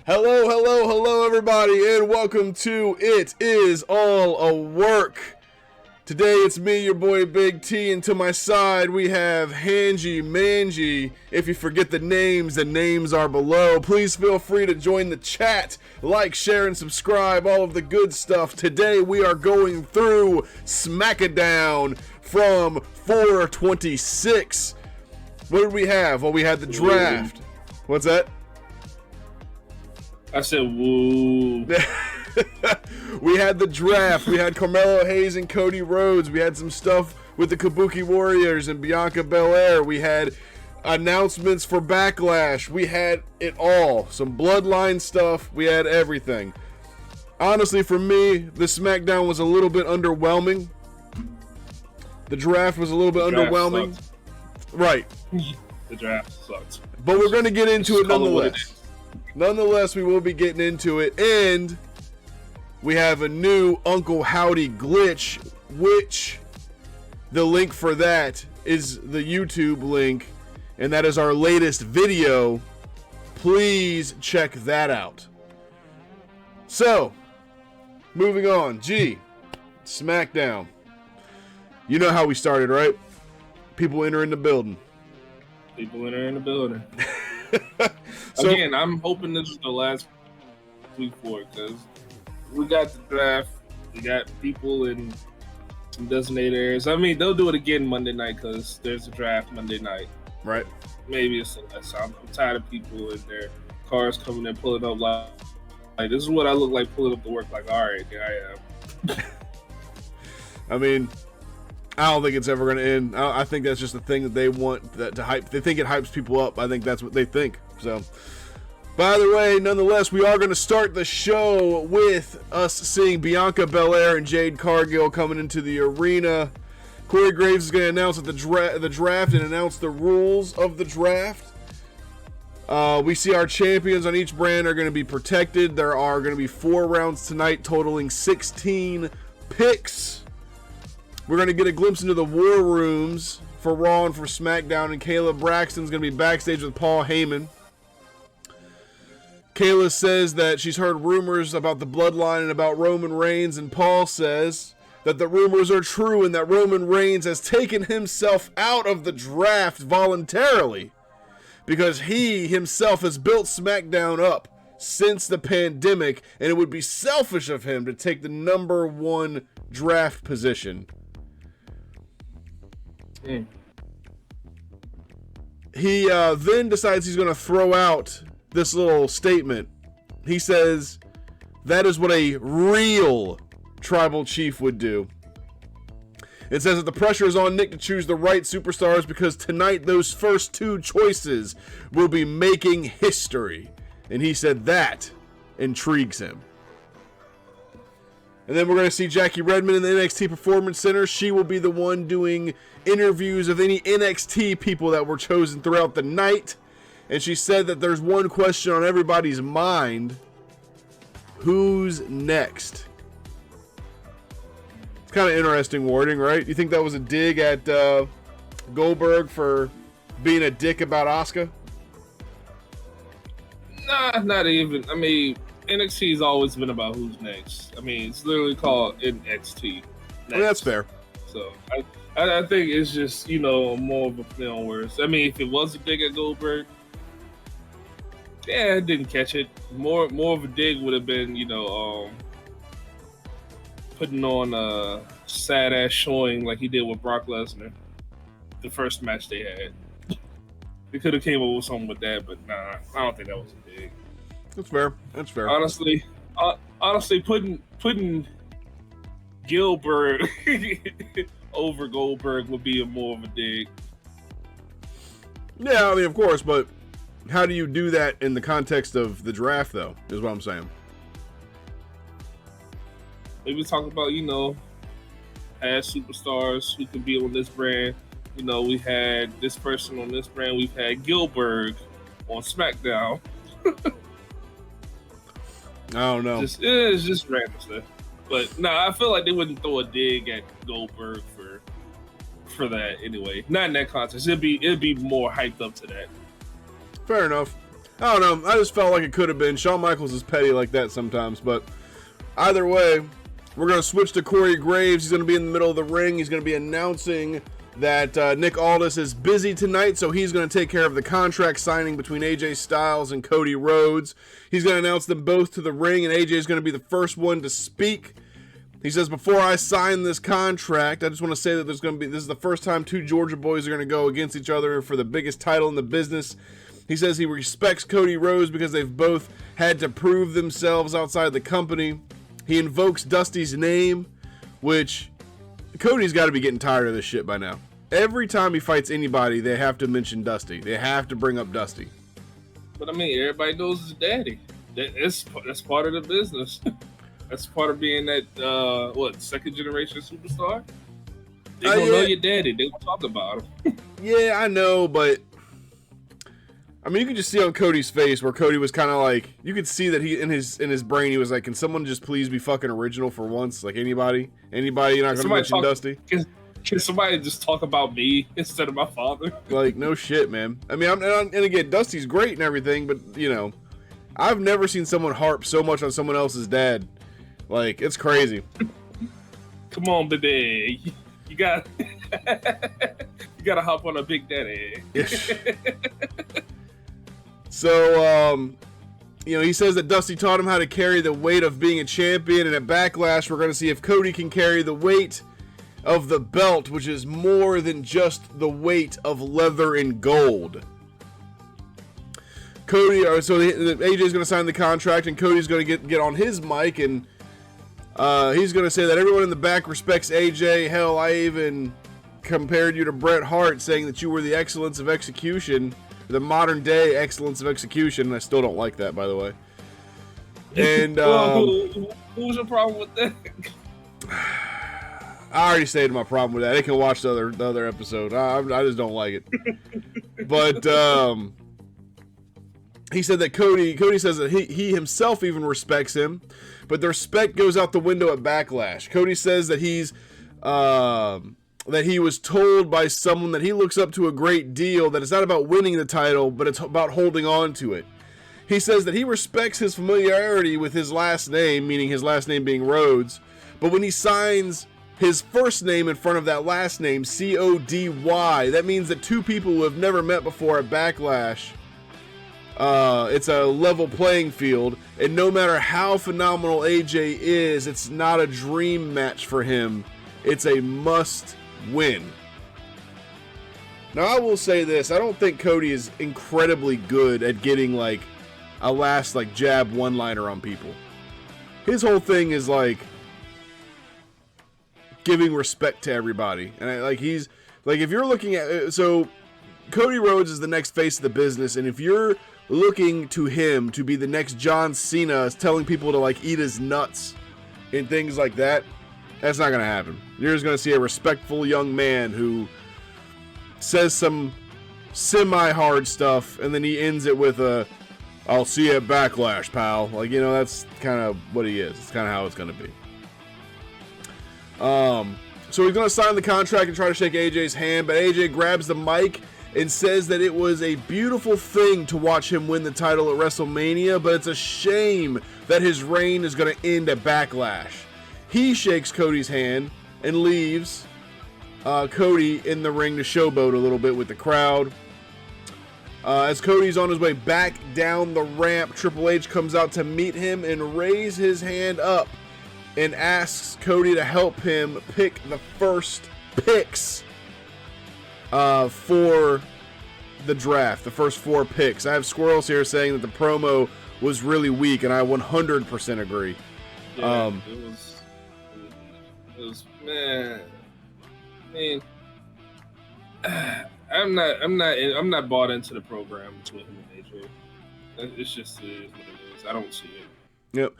Hello, hello, hello, everybody, and welcome to It Is All a Work. Today it's me, your boy Big T, and to my side we have Hanji Manji. If you forget the names are below. Please feel free to join the chat, like, share, and subscribe, all of the good stuff. Today we are going through SmackDown from 426. What did we have? Well, we had the draft. What's that? I said, woo. We had the draft. We had Carmello Hayes and Cody Rhodes. We had some stuff with the Kabuki Warriors and Bianca Belair. We had announcements for Backlash. We had it all. Some bloodline stuff. We had everything. Honestly, for me, the SmackDown was a little bit underwhelming. The draft was a little bit underwhelming. Sucked. Right. The draft sucks. But we're going to get into it nonetheless. It Nonetheless, we will be getting into it, and we have a new Uncle Howdy Glitch, which the link for that is the YouTube link, and that is our latest video. Please check that out. So, moving on. SmackDown. You know how we started, right? People entering the building. So, again, I'm hoping this is the last week for it, because we got the draft, we got people in some designated areas. I mean, they'll do it again Monday night because there's a draft Monday night. Right. Maybe it's less. I'm tired of people in their cars coming in pulling up like this is what I look like pulling up to work. Like, all right, here I am. I mean, I don't think it's ever going to end. I think that's just the thing that they want to hype. They think it hypes people up. I think that's what they think. So, by the way, nonetheless, we are going to start the show with us seeing Bianca Belair and Jade Cargill coming into the arena. Corey Graves is going to announce the draft and announce the rules of the draft. We see our champions on each brand are going to be protected. There are going to be 4 rounds tonight, totaling 16 picks. We're going to get a glimpse into the war rooms for Raw and for SmackDown, and Kayla Braxton's going to be backstage with Paul Heyman. Kayla says that she's heard rumors about the bloodline and about Roman Reigns, and Paul says that the rumors are true and that Roman Reigns has taken himself out of the draft voluntarily because he himself has built SmackDown up since the pandemic, and it would be selfish of him to take the number 1 draft position. He then decides he's going to throw out this little statement. He says that is what a real tribal chief would do. It says that the pressure is on Nick to choose the right superstars because tonight those first 2 choices will be making history. And he said that intrigues him. And then we're going to see Jackie Redmond in the NXT Performance Center. She will be the one doing interviews of any NXT people that were chosen throughout the night. And she said that there's one question on everybody's mind. Who's next? It's kind of interesting wording, right? You think that was a dig at Goldberg for being a dick about Asuka? Nah, not even. I mean, NXT's always been about who's next. I mean, it's literally called NXT. Well, that's fair. So I think it's just, more of a play on words. I mean, if it was a dig at Goldberg, yeah, I didn't catch it. More of a dig would have been, putting on a sad ass showing like he did with Brock Lesnar, the first match they had. They could have came up with something with that, but nah, I don't think that was a dig. That's fair. That's fair. Honestly, putting Gilbert over Goldberg would be more of a dig. Yeah, I mean, of course, but how do you do that in the context of the draft, though, is what I'm saying. Maybe talk about, past superstars who could be on this brand. We had this person on this brand. We've had Gilbert on SmackDown. I don't know. It's just random stuff. But no, I feel like they wouldn't throw a dig at Goldberg for that anyway. Not in that context. It'd be more hyped up to that. Fair enough. I don't know. I just felt like it could have been. Shawn Michaels is petty like that sometimes, but either way, we're going to switch to Corey Graves. He's going to be in the middle of the ring. He's going to be announcing that Nick Aldis is busy tonight, so he's going to take care of the contract signing between AJ Styles and Cody Rhodes. He's going to announce them both to the ring, and AJ is going to be the first one to speak. He says, before I sign this contract, I just want to say that this is the first time two Georgia boys are going to go against each other for the biggest title in the business. He says he respects Cody Rhodes because they've both had to prove themselves outside the company. He invokes Dusty's name, which Cody's got to be getting tired of this shit by now. Every time he fights anybody, they have to mention Dusty. They have to bring up Dusty. But I mean, everybody knows his daddy. That's part of the business. That's part of being that, second generation superstar? They don't know your daddy. They don't talk about him. Yeah, I know, but I mean, you can just see on Cody's face where Cody was kind of like, you could see that he in his brain, he was like, can someone just please be fucking original for once? Like anybody, you're not going to mention Dusty? Can somebody just talk about me instead of my father? Like, no shit, man. I mean, and again, Dusty's great and everything, but, you know, I've never seen someone harp so much on someone else's dad. Like, it's crazy. Come on, baby. You got you gotta hop on a big daddy. So, you know, he says that Dusty taught him how to carry the weight of being a champion, and at Backlash, we're going to see if Cody can carry the weight of the belt, which is more than just the weight of leather and gold. AJ's going to sign the contract, and Cody's going to get on his mic, and he's going to say that everyone in the back respects AJ. Hell, I even compared you to Bret Hart, saying that you were the excellence of execution, the modern day excellence of execution. I still don't like that, by the way. And who's your problem with that? I already stated my problem with that. They can watch the other episode. I just don't like it. But he said that Cody says that he himself even respects him, but the respect goes out the window at Backlash. Cody says that that he was told by someone that he looks up to a great deal that it's not about winning the title, but it's about holding on to it. He says that he respects his familiarity with his last name, meaning his last name being Rhodes, but when he signs his first name in front of that last name, Cody, that means that two people who have never met before at Backlash, it's a level playing field, and no matter how phenomenal AJ is, it's not a dream match for him. It's a must win. Now, I will say this. I don't think Cody is incredibly good at getting, like, a last, like, jab one-liner on people. His whole thing is, like, giving respect to everybody. And, he's, like, if you're looking at, so, Cody Rhodes is the next face of the business, and if you're looking to him to be the next John Cena, telling people to, like, eat his nuts and things like that, that's not going to happen. You're just going to see a respectful young man who says some semi-hard stuff, and then he ends it with I'll see you at Backlash, pal. Like, you know, that's kind of what he is. It's kind of how it's going to be. So he's going to sign the contract and try to shake AJ's hand, but AJ grabs the mic and says that it was a beautiful thing to watch him win the title at WrestleMania, but it's a shame that his reign is going to end at Backlash. He shakes Cody's hand and leaves Cody in the ring to showboat a little bit with the crowd. As Cody's on his way back down the ramp, Triple H comes out to meet him and raise his hand up and asks Cody to help him pick the first picks for the draft, the first 4 picks. I have Squirrels here saying that the promo was really weak, and I 100% agree. Yeah, it was, man. I mean, I'm not bought into the program with him and AJ. It's just what it is. I don't see it. Yep.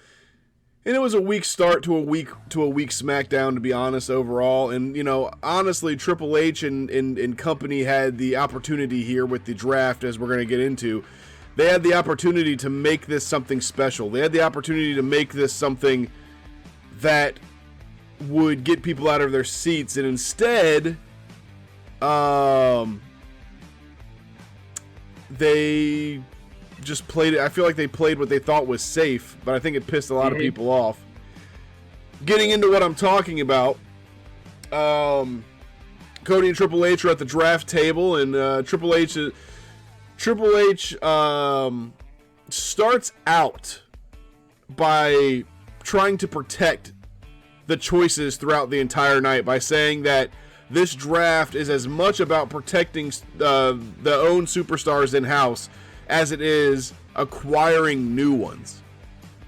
And it was a weak start to a weak SmackDown, to be honest, overall. And, you know, honestly, Triple H and company had the opportunity here with the draft, as we're going to get into. They had the opportunity to make this something special. They had the opportunity to make this something that would get people out of their seats. And instead, they just played it. I feel like they played what they thought was safe, but I think it pissed a lot of people off. Getting into what I'm talking about, Cody and Triple H are at the draft table, and Triple H starts out by trying to protect the choices throughout the entire night by saying that this draft is as much about protecting the own superstars in-house as it is acquiring new ones.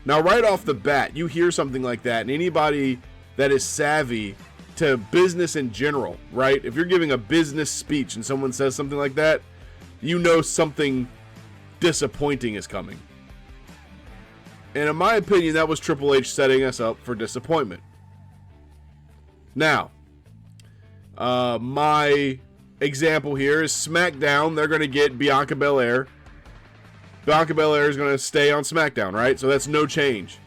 Now, right off the bat, you hear something like that, and anybody that is savvy to business in general, right? If you're giving a business speech and someone says something like that, you know something disappointing is coming. And in my opinion, that was Triple H setting us up for disappointment. Now, my example here is SmackDown. They're going to get Bianca Belair. Bianca Belair is going to stay on SmackDown, right? So that's no change.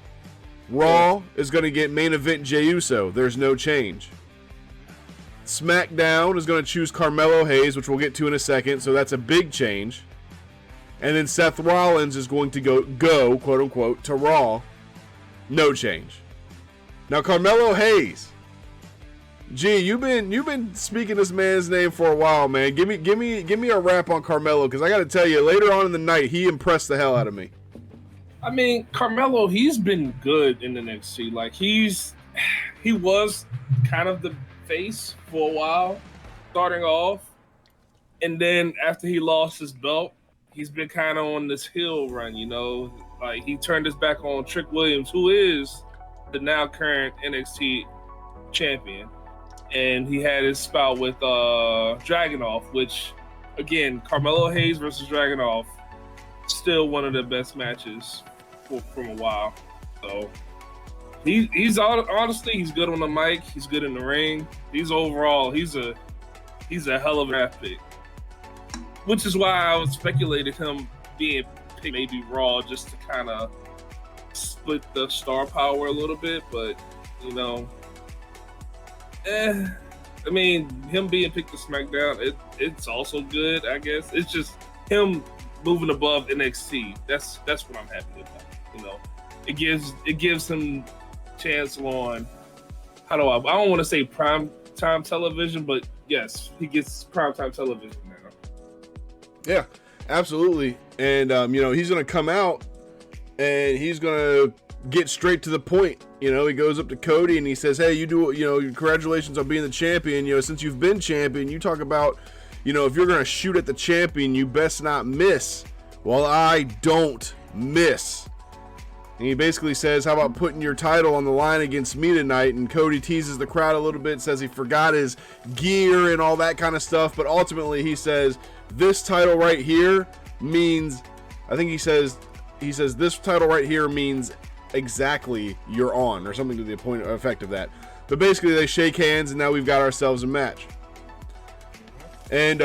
Raw is going to get main event Jey Uso. There's no change. SmackDown is going to choose Carmello Hayes, which we'll get to in a second. So that's a big change. And then Seth Rollins is going to go quote unquote to Raw. No change. Now Carmello Hayes. Gee, you've been speaking this man's name for a while, man. Give me a rap on Carmello, because I got to tell you, later on in the night, he impressed the hell out of me. I mean, Carmello, he's been good in the NXT. Like he was kind of the face for a while, starting off, and then after he lost his belt, he's been kind of on this heel run. You know, like he turned his back on Trick Williams, who is the now current NXT champion. And he had his spout with Dragunov, which, again, Carmello Hayes versus Dragunov, still one of the best matches from a while. So he's honestly, he's good on the mic. He's good in the ring. He's a hell of a draft pick, which is why I was speculating him being picked maybe Raw, just to kind of split the star power a little bit. But you know. I mean, him being picked to SmackDown, it's also good, I guess. It's just him moving above NXT. That's what I'm happy about. You know, it gives him chance on I don't want to say prime time television, but yes, he gets prime time television now. Yeah, absolutely. And you know, he's gonna come out and he's gonna get straight to the point. You know, he goes up to Cody and he says, hey, congratulations on being the champion. You know, since you've been champion, you talk about, you know, if you're going to shoot at the champion, you best not miss. Well, I don't miss. And he basically says, how about putting your title on the line against me tonight? And Cody teases the crowd a little bit, says he forgot his gear and all that kind of stuff. But ultimately he says, this title right here means, I think he says this title right here means exactly you're on, or something to the effect of that. But basically they shake hands and now we've got ourselves a match. And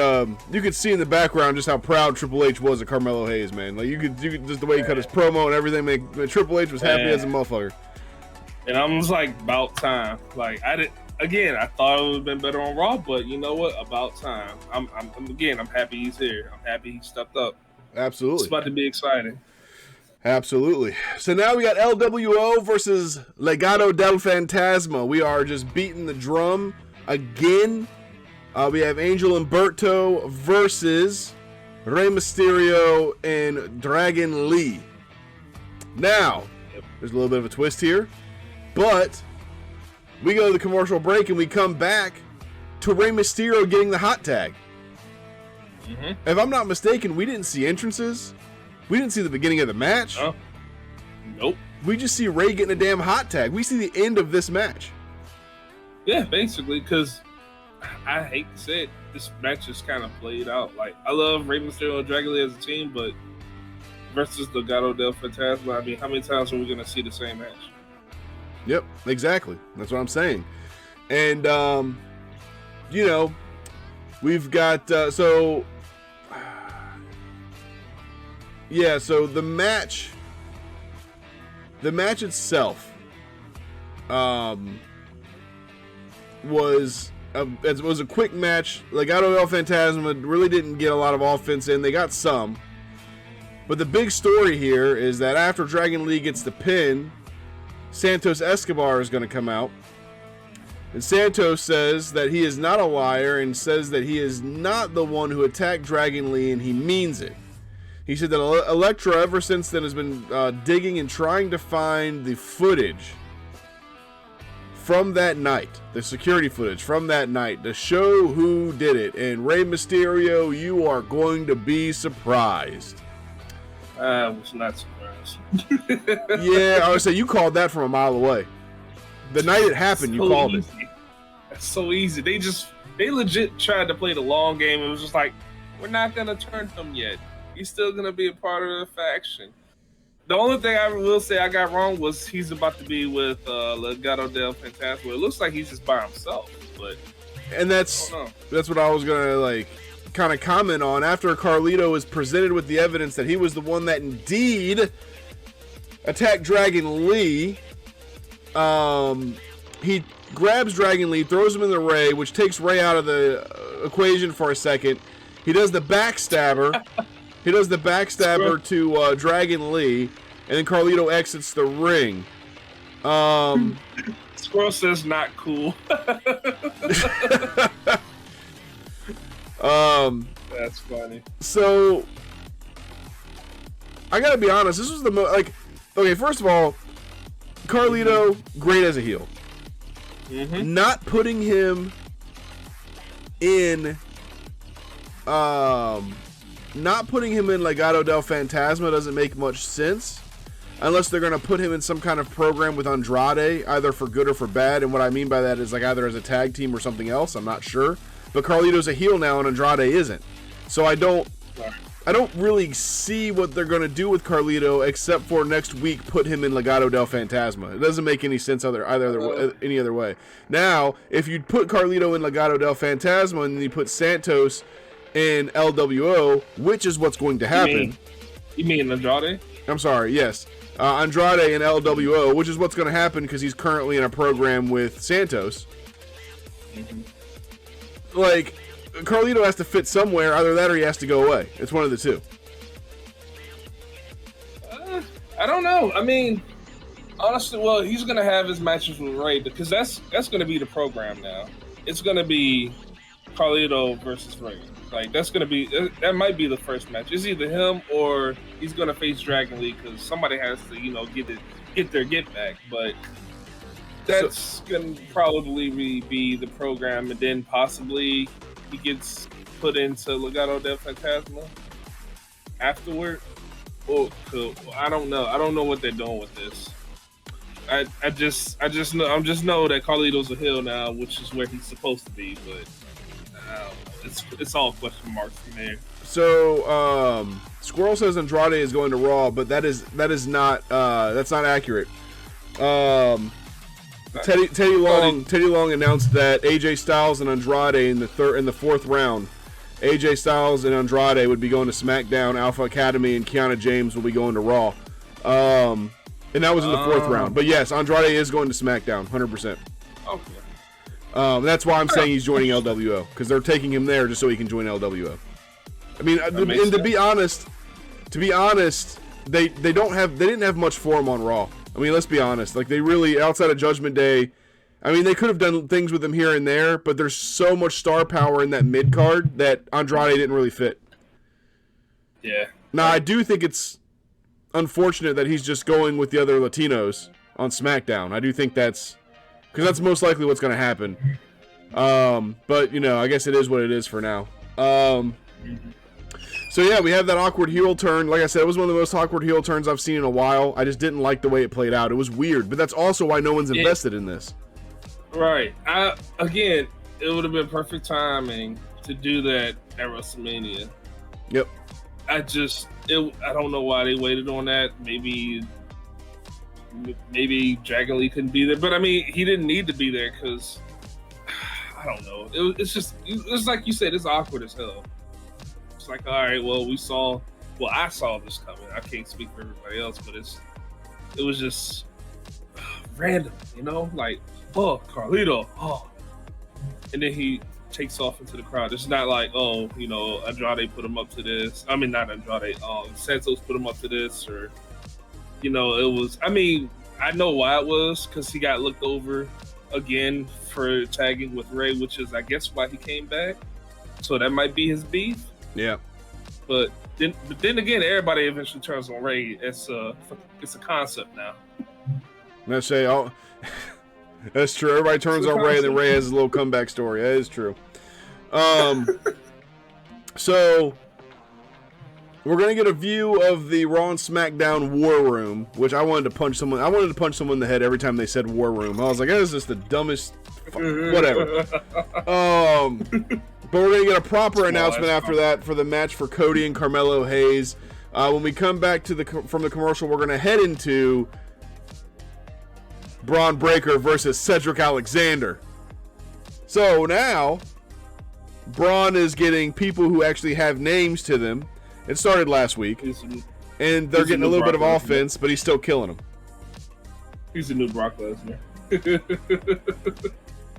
you could see in the background just how proud Triple H was of Carmello Hayes, man. Like you could just the way he cut his promo and everything, man, Triple H was happy as a motherfucker. And I was like, about time. Like I thought it would have been better on Raw, but you know what? About time. I'm happy he's here. I'm happy he stepped up. Absolutely. It's about to be exciting. Absolutely. So now we got LWO versus Legado del Fantasma. We are just beating the drum again. We have Angel Umberto versus Rey Mysterio and Dragon Lee. Now, there's a little bit of a twist here, but we go to the commercial break and we come back to Rey Mysterio getting the hot tag. Mm-hmm. If I'm not mistaken, we didn't see entrances. We didn't see the beginning of the match. Nope. We just see Rey getting a damn hot tag. We see the end of this match. Yeah, basically, because I hate to say it, this match is kind of played out. Like, I love Rey Mysterio and Dragon Lee as a team, but versus the Legado del Fantasma, I mean, how many times are we going to see the same match? Yep, exactly. That's what I'm saying. And, you know, we've got, so the match itself was a quick match. Legado del Fantasma really didn't get a lot of offense in. They got some, But the big story here is that after Dragon Lee gets the pin, Santos Escobar is going to come out. And Santos says that he is not a liar and says that he is not the one who attacked Dragon Lee, and he means it. He said that Elektra ever since then has been digging and trying to find the footage from that night, the security footage from that night, to show who did it. And Rey Mysterio, you are going to be surprised. I was not surprised. Yeah, I would say you called that from a mile away. The night it happened, you called it. That's so easy. They legit tried to play the long game. It was just like, we're not going to turn him yet. He's still going to be a part of the faction. The only thing I will say I got wrong was he's about to be with Legado del Fantasma. It looks like he's just by himself. And that's what I was going to kind of comment on. After Carlito is presented with the evidence that he was the one that indeed attacked Dragon Lee, he grabs Dragon Lee, throws him in the Rey, which takes Rey out of the equation for a second. He does the backstabber. To Dragon Lee, and then Carlito exits the ring. Squirrel says not cool. That's funny. So, I gotta be honest, this was the most, okay, first of all, Carlito, great as a heel. Mm-hmm. Not putting him in Legado del Fantasma doesn't make much sense unless they're going to put him in some kind of program with Andrade, either for good or for bad. And what I mean by that is either as a tag team or something else. I'm not sure. But Carlito's a heel now and Andrade isn't. So I don't really see what they're going to do with Carlito except for next week put him in Legado del Fantasma. It doesn't make any sense any other way. Now, if you put Carlito in Legado del Fantasma and then you put Santos in LWO, which is what's going to happen. You mean Andrade? I'm sorry, yes. Andrade in LWO, which is what's going to happen because he's currently in a program with Santos. Mm-hmm. Carlito has to fit somewhere, either that or he has to go away. It's one of the two. I don't know. I mean, honestly, well, he's going to have his matches with Rey because that's going to be the program now. It's going to be Carlito versus Rey. That might be the first match. It's either him or he's gonna face Dragon Lee because somebody has to, get their get back. But that's gonna probably be the program, and then possibly he gets put into Legado del Fantasma afterward. Oh, I don't know. I don't know what they're doing with this. I just know that Carlito's a heel now, which is where he's supposed to be, but. It's all question marks from there. So Squirrel says Andrade is going to Raw, but that's not accurate. Teddy Long announced that AJ Styles and Andrade in the fourth round. AJ Styles and Andrade would be going to SmackDown. Alpha Academy and Kiana James will be going to Raw. And that was in the fourth round. But yes, Andrade is going to SmackDown, 100%. Okay. That's why I'm saying he's joining LWO, because they're taking him there just so he can join LWO. I mean, and to be honest, they didn't have much for him on Raw. I mean, let's be honest. They really, outside of Judgment Day, I mean, they could have done things with him here and there, but there's so much star power in that mid card that Andrade didn't really fit. Yeah. Now, I do think it's unfortunate that he's just going with the other Latinos on SmackDown. I do think that's because that's most likely what's going to happen. But, I guess it is what it is for now. So, yeah, we have that awkward heel turn. Like I said, it was one of the most awkward heel turns I've seen in a while. I just didn't like the way it played out. It was weird, but that's also why no one's invested in this. Right. Again, it would have been perfect timing to do that at WrestleMania. Yep. I don't know why they waited on that. Maybe Dragon Lee couldn't be there, but I mean, he didn't need to be there because I don't know. It's like you said, it's awkward as hell. It's like, all right, well, I saw this coming. I can't speak for everybody else, but it was just random, like, oh, Carlito, oh, and then he takes off into the crowd. It's not like, oh, you know, Andrade put him up to this. I mean, not Andrade. Santos put him up to this, or you know, it was. I mean, I know why it was, because he got looked over again for tagging with Ray, which is, I guess, why he came back. So that might be his beef. Yeah. But then again, everybody eventually turns on Ray. It's a concept now. Let's say, oh, that's true. Everybody turns on Ray, and then Ray has his little comeback story. That is true. So we're gonna get a view of the Raw and SmackDown War Room, which I wanted to punch someone. I wanted to punch someone in the head every time they said War Room. I was like, that is just the dumbest. Whatever. But we're gonna get a proper announcement after that for the match for Cody and Carmello Hayes. When we come back to from the commercial, we're gonna head into Bron Breakker versus Cedric Alexander. So now, Bron is getting people who actually have names to them. It started last week, and they're getting a little bit of offense, but he's still killing them. He's the new Brock Lesnar.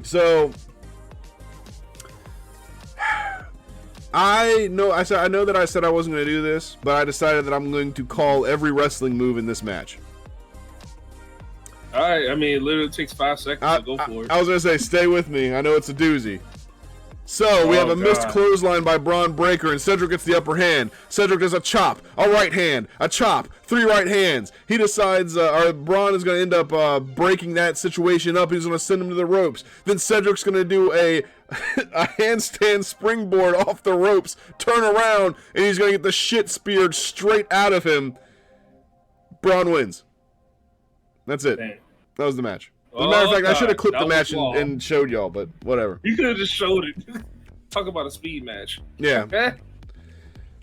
So I know that I said I wasn't going to do this, but I decided that I'm going to call every wrestling move in this match. All right, I mean, it literally takes 5 seconds to go for it. I was going to say, stay with me. I know it's a doozy. So, we have a missed clothesline by Bron Breakker, and Cedric gets the upper hand. Cedric does a chop, a right hand, a chop, 3 right hands. He decides, Bron is going to end up breaking that situation up. He's going to send him to the ropes. Then Cedric's going to do a handstand springboard off the ropes, turn around, and he's going to get the shit speared straight out of him. Bron wins. That's it. Damn. That was the match. As a matter of fact, I should have clipped the match and showed y'all, but whatever. You could have just showed it. Talk about a speed match. Yeah.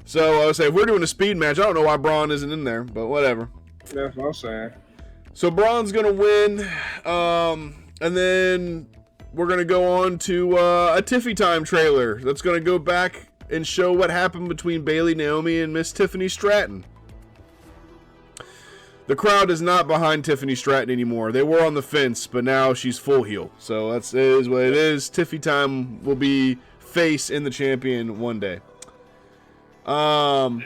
So I would say, if we're doing a speed match, I don't know why Bron isn't in there, but whatever. That's what I'm saying. So Bron's going to win, and then we're going to go on to a Tiffy Time trailer that's going to go back and show what happened between Bayley, Naomi, and Miss Tiffany Stratton. The crowd is not behind Tiffany Stratton anymore. They were on the fence, but now she's full heel. So it is what it is. Tiffy Time will be face in the champion one day. But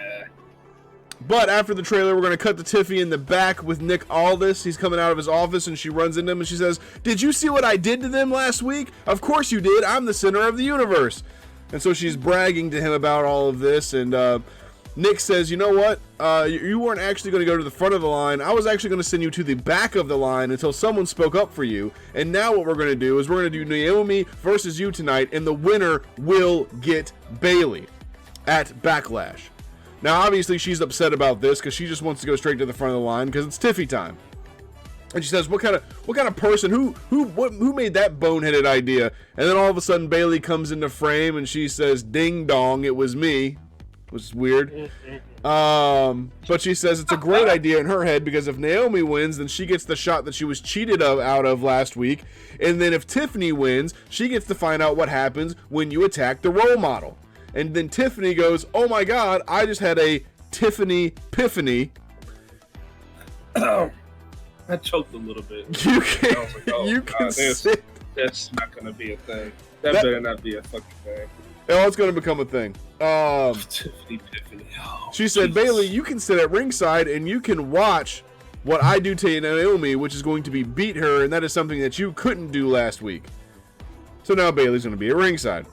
after the trailer, we're going to cut to Tiffy in the back with Nick Aldis. He's coming out of his office, and she runs into him, and she says, "Did you see what I did to them last week? Of course you did. I'm the center of the universe." And so she's bragging to him about all of this, and Nick says, "You know what? You weren't actually going to go to the front of the line. I was actually going to send you to the back of the line until someone spoke up for you. And now what we're going to do is we're going to do Naomi versus you tonight, and the winner will get Bayley at Backlash." Now, obviously, she's upset about this because she just wants to go straight to the front of the line because it's Tiffy time. And she says, "What kind of person? Who made that boneheaded idea?" And then all of a sudden, Bayley comes into frame, and she says, "Ding dong, it was me." Which is weird. But she says it's a great idea in her head because if Naomi wins, then she gets the shot that she was cheated out of last week. And then if Tiffany wins, she gets to find out what happens when you attack the role model. And then Tiffany goes, "Oh my God, I just had a Tiffany epiphany." I choked a little bit. You can, like, you can sit. That's not going to be a thing. That better not be a fucking thing. Oh, it's going to become a thing. Tiffany. Oh, she said, "Bayley, you can sit at ringside and you can watch what I do to Naomi, which is going to be beat her, and that is something that you couldn't do last week." So now Bayley's going to be at ringside.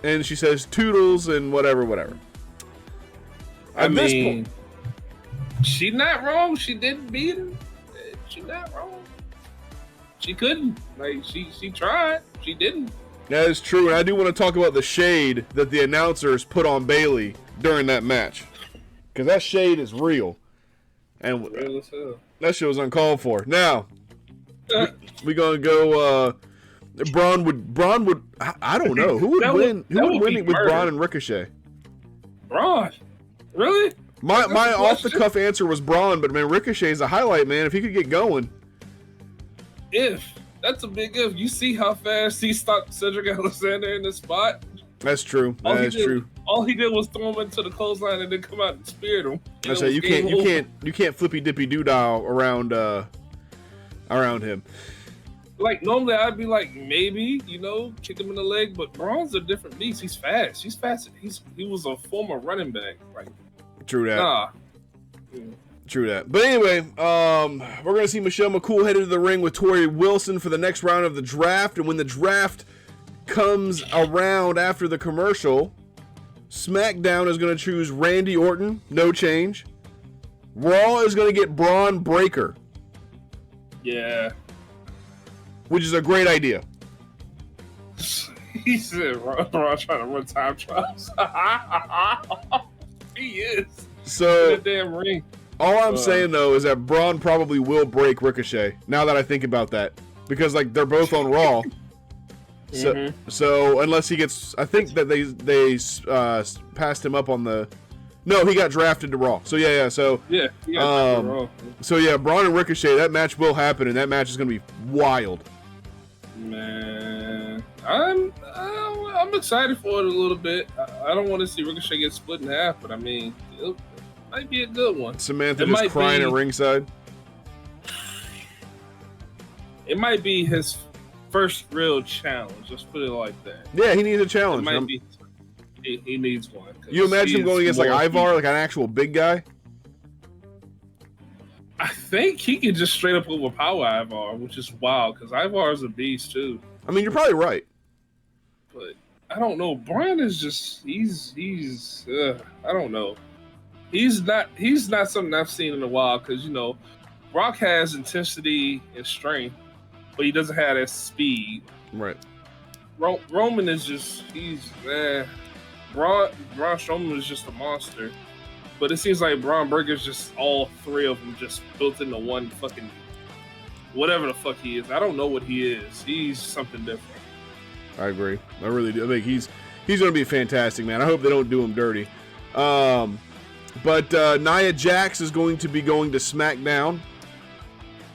And she says, "Toodles," and whatever. I mean, she not wrong. She didn't beat him. She not wrong. She couldn't. Like, she tried. She didn't. That is true, and I do want to talk about the shade that the announcers put on Bayley during that match. Because that shade is real. And real as hell. That shit was uncalled for. Now, we're going to go, Bron would, I don't know. Who would win? Who would win with Bron and Ricochet? Bron? Really? My off-the-cuff answer was Bron, but, man, Ricochet's a highlight, man. If he could get going. That's a big if. You see how fast he stopped Cedric Alexander in the spot? That's true. That's true. All he did was throw him into the clothesline and then come out and speared him. I say you can't flippy dippy doo dah around him. like normally I'd be like maybe kick him in the leg, but Bron's a different beast. He's fast. He was a former running back. Like, true that. Nah. True that. But anyway, we're gonna see Michelle McCool headed to the ring with Tori Wilson for the next round of the draft, and when the draft comes around after the commercial, SmackDown is gonna choose Randy Orton, no change. Raw is gonna get Bron Breakker. Yeah. Which is a great idea. He said Ron trying to run time trials. He is. So, in the damn ring. All I'm saying, though, is that Braun probably will break Ricochet, now that I think about that. Because, like, they're both on Raw. So unless he gets... I think that they passed him up on the... No, he got drafted to Raw. So, yeah. So, yeah, he got drafted to Raw. So, yeah, Braun and Ricochet, that match will happen, and that match is going to be wild. Man, I'm excited for it a little bit. I don't want to see Ricochet get split in half, but I mean... Might be a good one. Samantha just crying at ringside. It might be his first real challenge. Let's put it like that. Yeah, he needs a challenge. It might be. He needs one. You imagine him going against like Ivar, like an actual big guy? I think he could just straight up overpower Ivar, which is wild because Ivar is a beast too. I mean, you're probably right. But I don't know. Brian is just he's I don't know. He's not something I've seen in a while because Brock has intensity and strength, but he doesn't have that speed. Right. Roman is just Braun Strowman is just a monster, but it seems like Braun Breaker's just all three of them just built into one fucking whatever the fuck he is. I don't know what he is. He's something different. I agree. I really do. I think he's going to be fantastic, man. I hope they don't do him dirty. But Nia Jax is going to be going to SmackDown,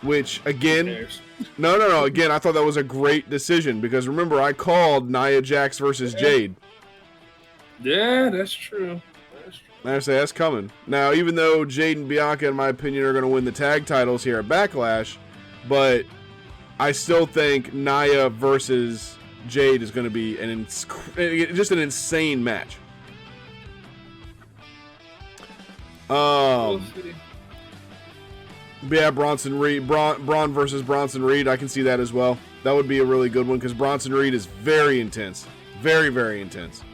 which, again... No. Again, I thought that was a great decision, because remember, I called Nia Jax versus Jade. Yeah, that's true. I say that's coming. Now, even though Jade and Bianca, in my opinion, are going to win the tag titles here at Backlash, but I still think Nia versus Jade is going to be just an insane match. Yeah, Bron versus Bronson Reed. I can see that as well. That would be a really good one because Bronson Reed is very intense, very, very intense.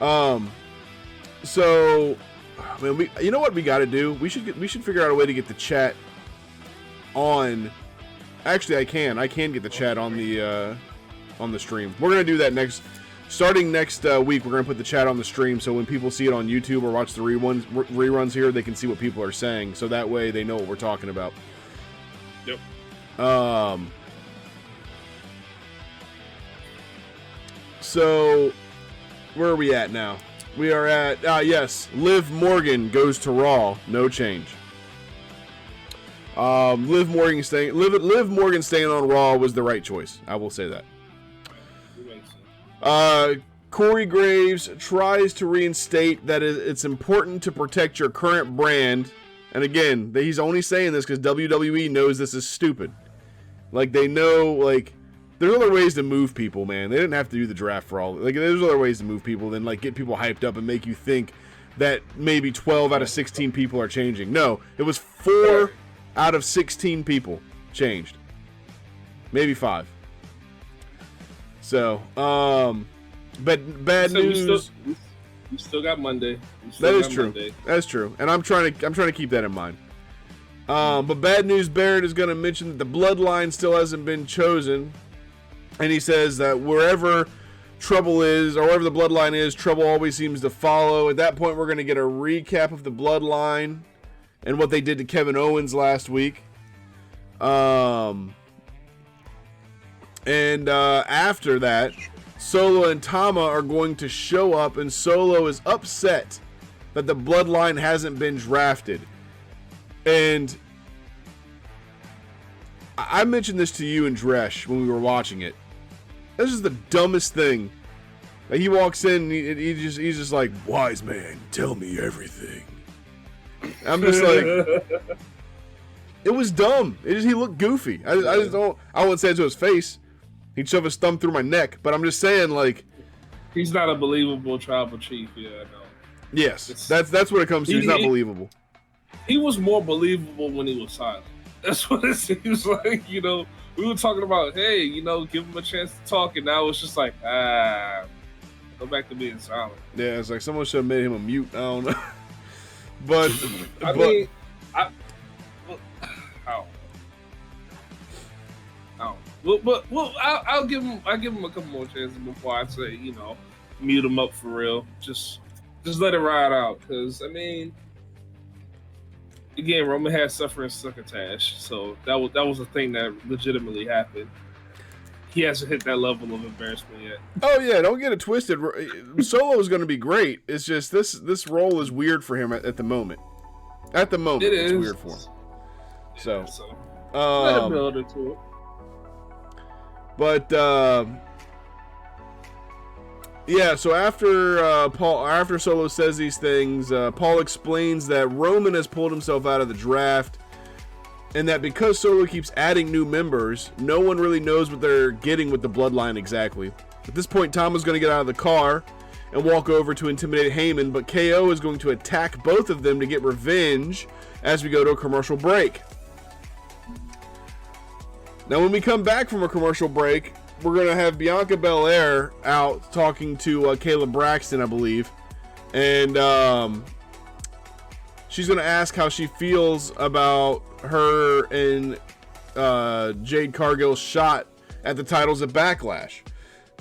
So, man, you know what we got to do? We should figure out a way to get the chat on. Actually, I can get the chat on the stream. We're gonna do that starting next week. We're gonna put the chat on the stream, so when people see it on YouTube or watch the reruns here, they can see what people are saying. So that way they know what we're talking about. Yep. So where are we at now? We are at yes. Liv Morgan goes to Raw. No change. Liv Morgan staying on Raw was the right choice. I will say that. Corey Graves tries to reinstate that it's important to protect your current brand. And again, he's only saying this because WWE knows this is stupid. Like, they know, like, there's other ways to move people, man. They didn't have to do the draft for all. Like, there's other ways to move people than, like, get people hyped up and make you think that maybe 12 out of 16 people are changing. No, it was 4 out of 16 people changed. Maybe 5. So, but bad news. We still got Monday. That is true. That's true, and I'm trying to keep that in mind. But bad news. Barrett is going to mention that the bloodline still hasn't been chosen, and he says that wherever trouble is, or wherever the bloodline is, trouble always seems to follow. At that point, we're going to get a recap of the bloodline and what they did to Kevin Owens last week. And after that, Solo and Tama are going to show up, and Solo is upset that the bloodline hasn't been drafted. And I mentioned this to you and Dresh when we were watching it. This is the dumbest thing. Like, he walks in, and he's just like, "Wise man, tell me everything." I'm just like, It was dumb. He looked goofy. I just don't. I wouldn't say it to his face. He'd shove his thumb through my neck. But I'm just saying, like, he's not a believable tribal chief. Yeah, I know. Yes, that's what it comes to. He's not believable. He was more believable when he was silent. That's what it seems like. You know, we were talking about, hey, you know, give him a chance to talk, and now it's just like, go back to being silent. Yeah, it's like someone should have made him a mute. I don't know. But I'll give him a couple more chances before I say, you know, mute him up for real. Just let it ride out, because I mean, again, Roman had suffering succotash, so that was a thing that legitimately happened. He hasn't hit that level of embarrassment yet. Oh yeah, don't get it twisted. Solo is going to be great. It's just this role is weird for him at the moment. At the moment, it's weird for him. So let him build into it. But yeah, so after Solo says these things, Paul explains that Roman has pulled himself out of the draft, and that because Solo keeps adding new members, no one really knows what they're getting with the bloodline exactly. At this point, Tom is going to get out of the car and walk over to intimidate Heyman, but KO is going to attack both of them to get revenge as we go to a commercial break. Now, when we come back from a commercial break, we're going to have Bianca Belair out talking to Kayla Braxton, I believe. And she's going to ask how she feels about her and Jade Cargill's shot at the titles at Backlash.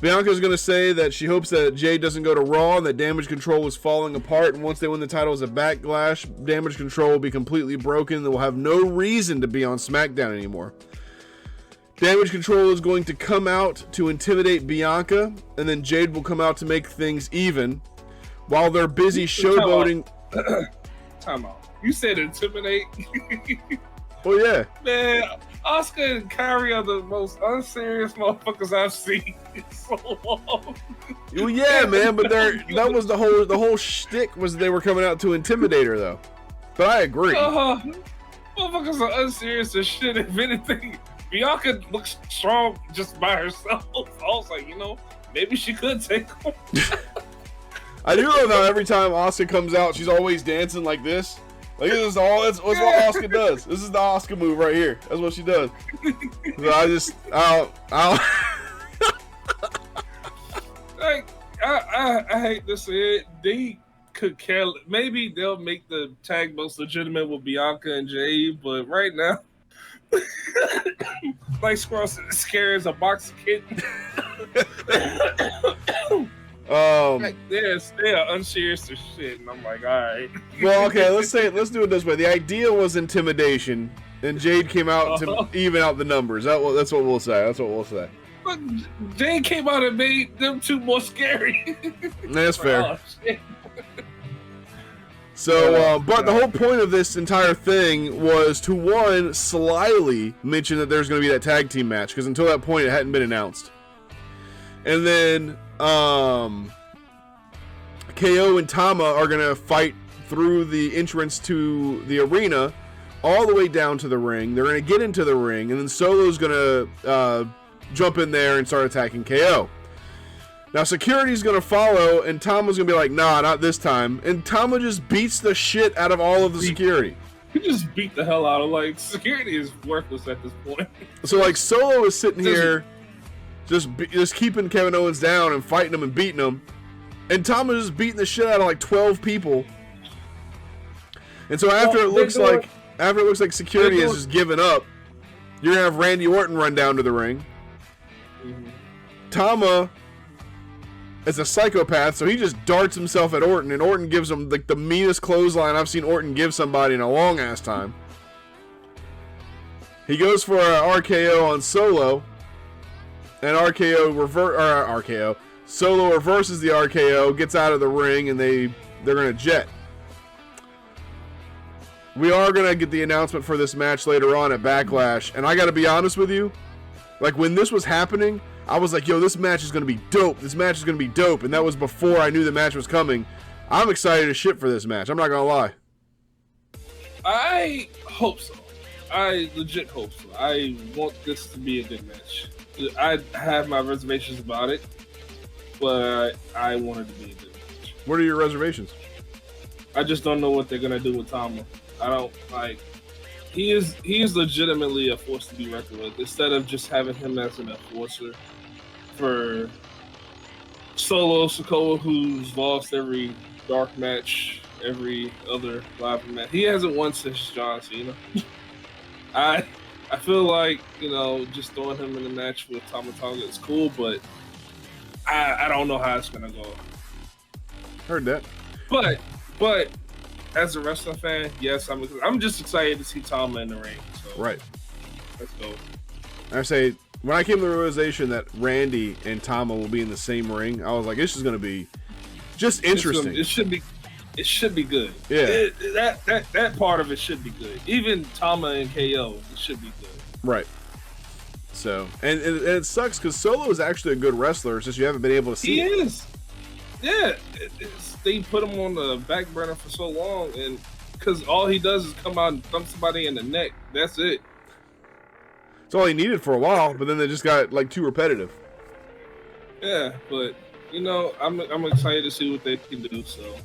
Bianca's going to say that she hopes that Jade doesn't go to Raw and that Damage Control is falling apart. And once they win the titles at Backlash, Damage Control will be completely broken and they will have no reason to be on SmackDown anymore. Damage Control is going to come out to intimidate Bianca, and then Jade will come out to make things even, while they're busy showboating. Time out. You said intimidate? Oh yeah. Man, Asuka and Kyrie are the most unserious motherfuckers I've seen in so long. Well, yeah, man, but that was the whole shtick was they were coming out to intimidate her, though. But I agree. Motherfuckers are unserious as shit, if anything. Bianca looks strong just by herself. I was like, you know, maybe she could take him. I do love how every time Asuka comes out, she's always dancing like this. Like, this is all. That's what Asuka does. This is the Asuka move right here. That's what she does. So I'll. Like, I hate to say it. They could care. Maybe they'll make the tag most legitimate with Bianca and Jade, but right now. Like Squirrel scary as a box of kittens. Like they are unserious as shit, and I'm like, all right. Well, okay, let's do it this way. The idea was intimidation, and Jade came out to even out the numbers. That's what we'll say. But Jade came out and made them two more scary. That's fair. Oh, shit. So, but the whole point of this entire thing was to, one, slyly mention that there's going to be that tag team match, because until that point it hadn't been announced. And then KO and Tama are going to fight through the entrance to the arena all the way down to the ring. They're going to get into the ring, and then Solo's going to jump in there and start attacking KO. Now, security's going to follow, and Tama's going to be like, nah, not this time. And Tama just beats the shit out of all of the security. He just beat the hell out of, like, security is worthless at this point. So, like, Solo is sitting here just keeping Kevin Owens down and fighting him and beating him. And Tama's just beating the shit out of, like, 12 people. And so after it looks like security has just given up, you're going to have Randy Orton run down to the ring. Mm-hmm. Tama is a psychopath, so he just darts himself at Orton, and Orton gives him like the meanest clothesline I've seen Orton give somebody in a long ass time. He goes for an RKO on Solo, and Solo reverses the RKO, gets out of the ring, and they're gonna jet. We are gonna get the announcement for this match later on at Backlash, and I gotta be honest with you, like when this was happening, I was like, yo, this match is going to be dope. This match is going to be dope. And that was before I knew the match was coming. I'm excited as shit for this match. I'm not going to lie. I hope so. I legit hope so. I want this to be a good match. I have my reservations about it, but I want it to be a good match. What are your reservations? I just don't know what they're gonna do with Tama. I don't like. He is legitimately a force to be reckoned with. Instead of just having him as an enforcer for Solo Sikoa, who's lost every dark match, every other live match. He hasn't won since John Cena. I feel like, just throwing him in the match with Tama Tonga is cool, but I don't know how it's gonna go. Heard that. But as a wrestling fan, yes, I'm just excited to see Tama in the ring. So right. Let's go. I say, when I came to the realization that Randy and Tama will be in the same ring, I was like, this is going to be just interesting. It should be good. Yeah. That part of it should be good. Even Tama and KO, it should be good. Right. So, and it sucks because Solo is actually a good wrestler. It's just you haven't been able to see it. He is. Yeah. They put him on the back burner for so long, and because all he does is come out and thump somebody in the neck. That's it. It's all he needed for a while, but then they just got like too repetitive. Yeah, but I'm excited to see what they can do. So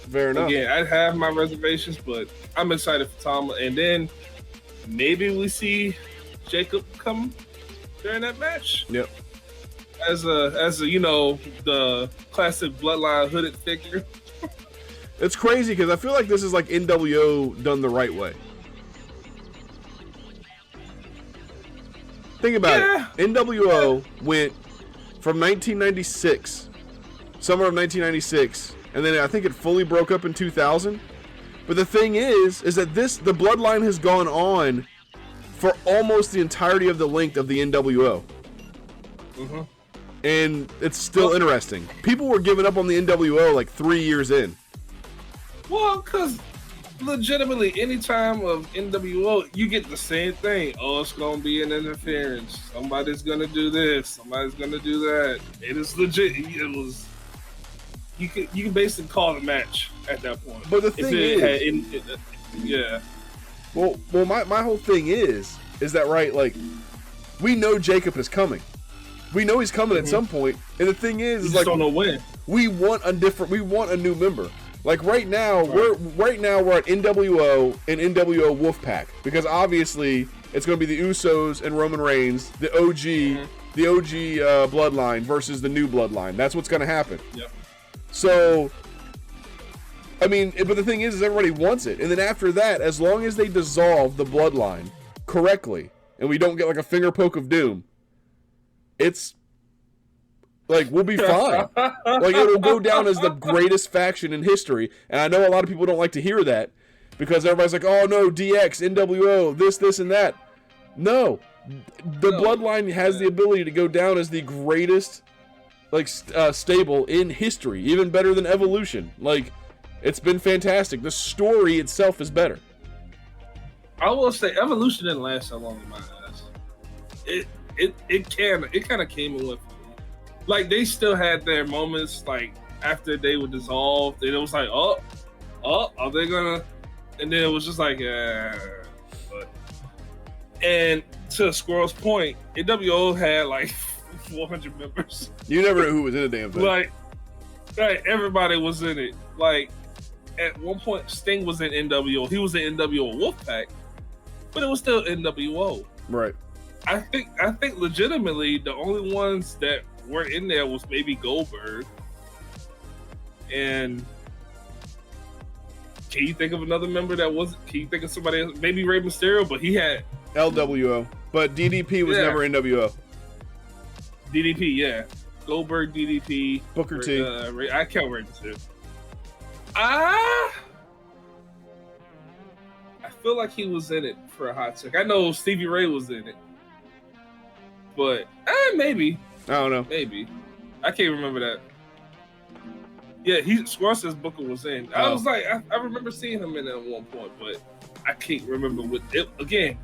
fair enough. Again, I have my reservations, but I'm excited for Tama, and then maybe we see Jacob come during that match. Yep. As a the classic bloodline hooded figure. It's crazy because I feel like this is like NWO done the right way. Think about it. NWO went from 1996, summer of 1996, and then I think it fully broke up in 2000. But the thing is that the bloodline has gone on for almost the entirety of the length of the NWO. Mm-hmm. And it's still interesting. People were giving up on the NWO like 3 years in. Well, because legitimately, any time of NWO, you get the same thing. Oh, it's going to be an interference. Somebody's going to do this. Somebody's going to do that. It is legit. It was. You can basically call the match at that point. But the thing is, yeah. Well, my whole thing is that right? Like, we know Jacob is coming. We know he's coming at some point, and the thing is, just don't know when. We want a new member. Like right now, we're at NWO and NWO Wolfpack because obviously it's going to be the Usos and Roman Reigns, the OG bloodline versus the new bloodline. That's what's going to happen. Yep. So, I mean, but the thing is everybody wants it, and then after that, as long as they dissolve the bloodline correctly, and we don't get like a finger poke of doom. It's like we'll be fine. Like it'll go down as the greatest faction in history. And I know a lot of people don't like to hear that because everybody's like, "Oh no, DX, NWO, this and that." No, the bloodline has the ability to go down as the greatest stable in history, even better than Evolution. Like it's been fantastic. The story itself is better. I will say Evolution didn't last so long in my eyes. It kind of came and went. Like they still had their moments, like after they were dissolved, and it was like, oh, are they gonna? And then it was just like, but. And to Squirrel's point, NWO had like 400 members. You never knew who was in the damn thing. Like, everybody was in it. Like at one point, Sting was in NWO. He was in NWO Wolfpack, but it was still NWO. Right. I think legitimately the only ones that weren't in there was maybe Goldberg. And can you think of another member that wasn't? Can you think of somebody else? Maybe Rey Mysterio, but he had LWO. But DDP was never NWO. DDP, yeah. Goldberg, DDP, Booker T. I count Rey Mysterio. I feel like he was in it for a hot second. I know Stevie Ray was in it. But maybe. I don't know. Maybe. I can't remember that. Yeah, Squirrel says Booker was in. I was like, I remember seeing him in it at one point, but I can't remember what it again.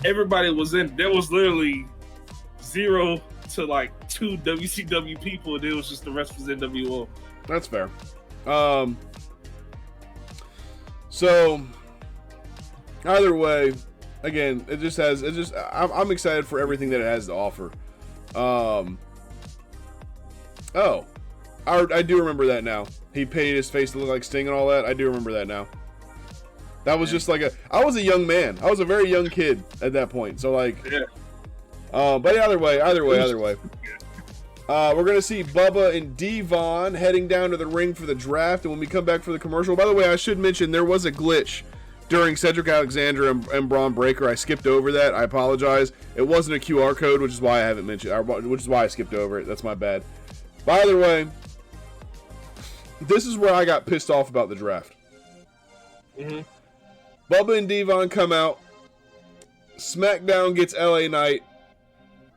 Everybody was in. There was literally 0 to like 2 WCW people, and it was just the rest was NWO. That's fair. So either way, again, I'm excited for everything that it has to offer. I do remember that now. He painted his face to look like Sting and all that. I do remember that now. That was just like I was a young man. I was a very young kid at that point. So like, yeah. But either way. We're gonna see Bubba and Devon heading down to the ring for the draft, and when we come back for the commercial. By the way, I should mention there was a glitch during Cedric, Alexandra, and Bron Breakker. I skipped over that. I apologize. It wasn't a QR code, which is why I haven't mentioned, which is why I skipped over it. That's my bad. By the way, this is where I got pissed off about the draft. Mm-hmm. Bubba and Devon come out. SmackDown gets LA Knight.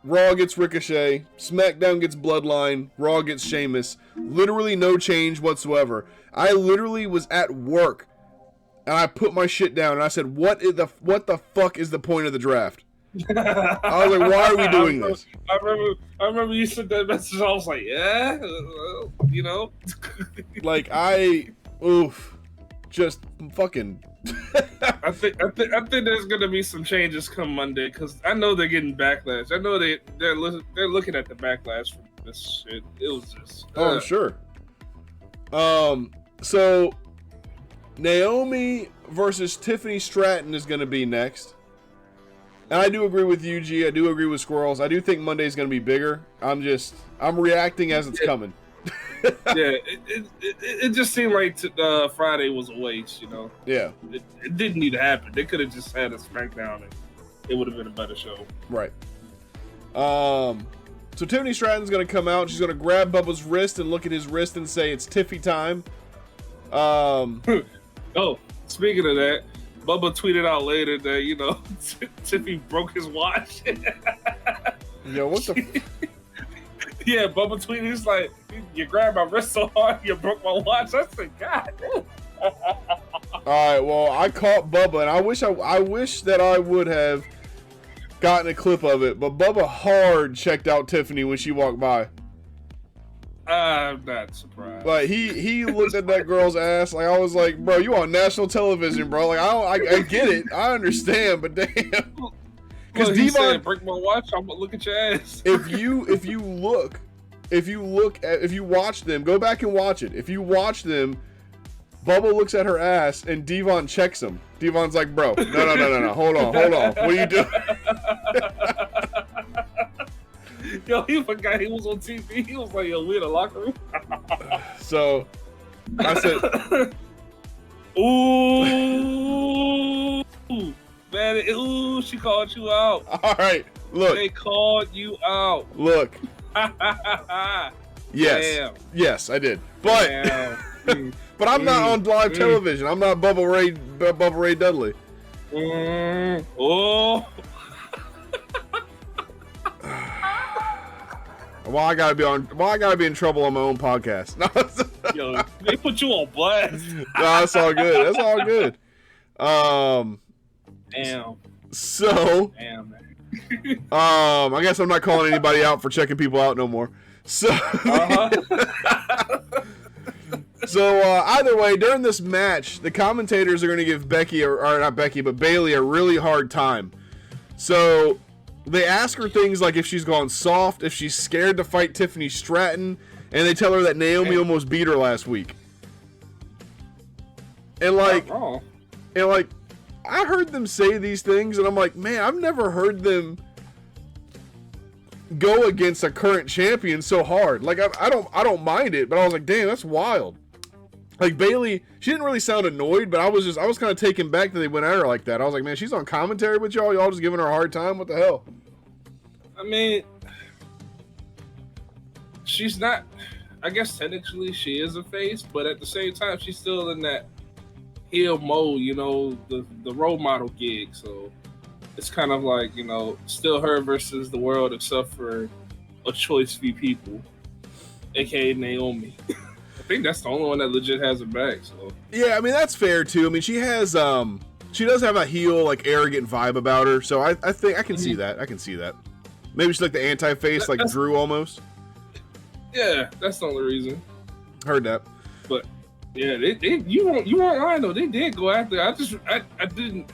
Raw gets Ricochet. SmackDown gets Bloodline. Raw gets Sheamus. Literally no change whatsoever. I literally was at work and I put my shit down and I said, what the fuck is the point of the draft? I was like, why are we doing this? I remember you sent that message. I was like, yeah, you know. Like just fucking. I think there's gonna be some changes come Monday because I know they're getting backlash. I know they're looking at the backlash from this shit. It was just. Oh, I'm sure. So Naomi versus Tiffany Stratton is gonna be next. And I do agree with you, G. I do agree with Squirrels. I do think Monday's going to be bigger. I'm reacting as it's coming. Yeah, it just seemed like Friday was a waste, you know? Yeah. It didn't need to happen. They could have just had a SmackDown and it would have been a better show. Right. So Tiffany Stratton's going to come out. She's going to grab Bubba's wrist and look at his wrist and say, it's Tiffy time. Oh, speaking of that, Bubba tweeted out later that, you know, Tiffy broke his watch. Yo, what the Yeah, Bubba tweeted, he's like, you grabbed my wrist so hard, you broke my watch. I said, God damn. Alright, well, I caught Bubba, and I wish that I would have gotten a clip of it, but Bubba hard checked out Tiffany when she walked by. I'm not surprised. Like he looked at that girl's ass. Like I was like, bro, you on national television, bro. Like I get it, I understand, but damn. Because Devon said, break my watch, I'm gonna look at your ass. If you watch them, go back and watch it. If you watch them, Bubba looks at her ass and Devon checks him. Devon's like, bro, no, hold on. What are you doing? Yo, he forgot he was on TV. He was like, yo, we in the locker room. So, I said, ooh, man, ooh, she called you out. All right, look. They called you out. Look. Yes. Damn. Yes, I did. But, but I'm not on live television. I'm not Bubba Ray Dudley. Oh. Well, I gotta be in trouble on my own podcast. Yo, they put you on blast. No, that's all good. That's all good. Damn. So. Damn, man. I guess I'm not calling anybody out for checking people out no more. So. So either way, during this match, the commentators are going to give Becky, or not Becky, but Bayley a really hard time. So. They ask her things like if she's gone soft, if she's scared to fight Tiffany Stratton, and they tell her that Naomi almost beat her last week. And like, I heard them say these things, and I'm like, man, I've never heard them go against a current champion so hard. Like, I don't mind it, but I was like, damn, that's wild. Like Bayley, she didn't really sound annoyed, but I was kind of taken back that they went at her like that. I was like, man, she's on commentary with y'all just giving her a hard time. What the hell? I mean, she's not. I guess technically she is a face, but at the same time, she's still in that heel mode. You know, the role model gig. So it's kind of like, you know, still her versus the world, except for a choice few people, aka Naomi. I think that's the only one that legit has her back. So yeah, I mean that's fair too. I mean she has she does have a heel like arrogant vibe about her. So I think I can see that. I can see that. Maybe she's like the anti-face, like Drew almost. Yeah, that's the only reason. Heard that. But yeah, you won't lie though. They did go after. I didn't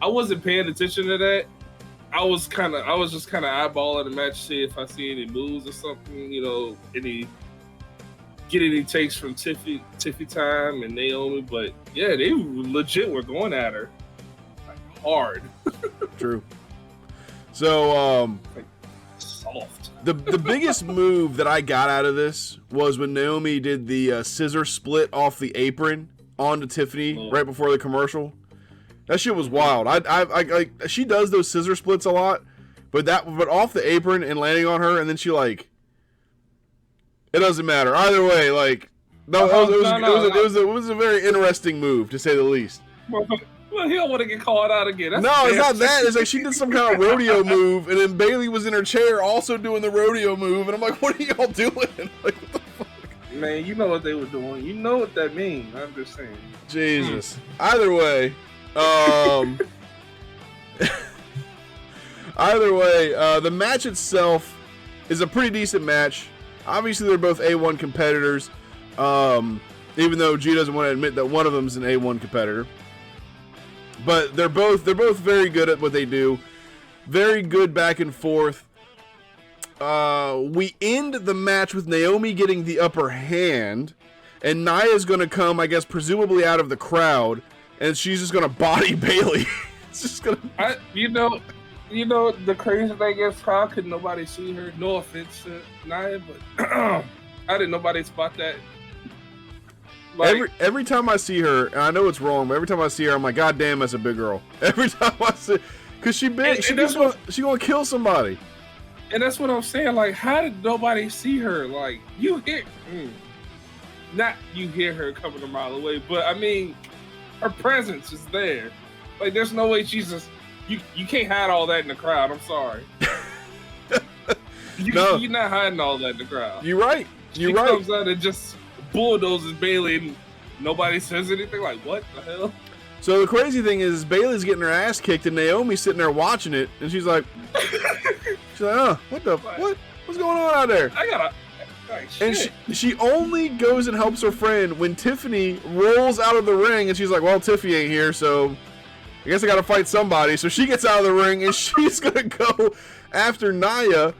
I wasn't paying attention to that. I was just kind of eyeballing the match, see if I see any moves or something, you know, any takes from Tiffy time and Naomi. But yeah, they legit were going at her like, hard. True. So like, soft. The biggest move that I got out of this was when Naomi did the scissor split off the apron onto Tiffany right before the commercial. That shit was wild. I she does those scissor splits a lot, but off the apron and landing on her, and then she like, it doesn't matter either way. Like, it was a very interesting move to say the least. Well, he don't want to get called out again. That's no, it's not that. It's like she did some kind of rodeo move, and then Bayley was in her chair also doing the rodeo move, and I'm like, what are y'all doing? Like, what the fuck? Man, you know what they were doing. You know what that means. I'm just saying. Jesus. Either way. The match itself is a pretty decent match. Obviously, they're both A1 competitors, even though G doesn't want to admit that one of them's an A1 competitor. But they're both very good at what they do. Very good back and forth. We end the match with Naomi getting the upper hand, and Nia's going to come, I guess, presumably out of the crowd, and she's just going to body Bayley. It's just going to... You know, the crazy thing is, how could nobody see her? No offense to Nia, but how did nobody spot that? Like, every time I see her, and I know it's wrong, but every time I see her, I'm like, God damn, that's a big girl. Every time I see, because she big, she gonna kill somebody. And that's what I'm saying. Like, how did nobody see her? Like, you hear her coming a mile away, but I mean, her presence is there. Like, there's no way she's just you can't hide all that in the crowd. I'm sorry. You're not hiding all that in the crowd. You're right. She comes out and just bulldozes Bayley and nobody says anything. Like, what the hell? So the crazy thing is Bayley's getting her ass kicked and Naomi's sitting there watching it, and she's like, what the what's going on out there? And she only goes and helps her friend when Tiffany rolls out of the ring, and she's like, well, Tiffany ain't here, so I guess I gotta fight somebody. So she gets out of the ring and she's gonna go after Nia,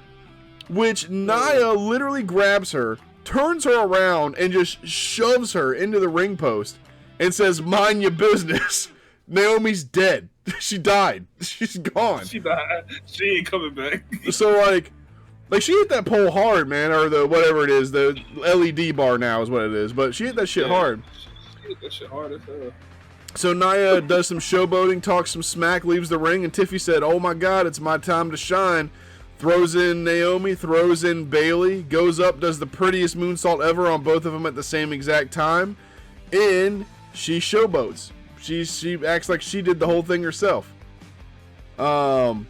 which Nia literally grabs her, turns her around, and just shoves her into the ring post and says, mind your business. Naomi's dead. She died. She's gone. She died. She ain't coming back. So like she hit that pole hard, man, or the whatever it is, the LED bar now is what it is, but she hit that shit hard. She hit that shit hard as hell. So Nia does some showboating, talks some smack, leaves the ring, and Tiffy said, oh my God, it's my time to shine. Throws in Naomi, throws in Bayley, goes up, does the prettiest moonsault ever on both of them at the same exact time, and she showboats. She acts like she did the whole thing herself. So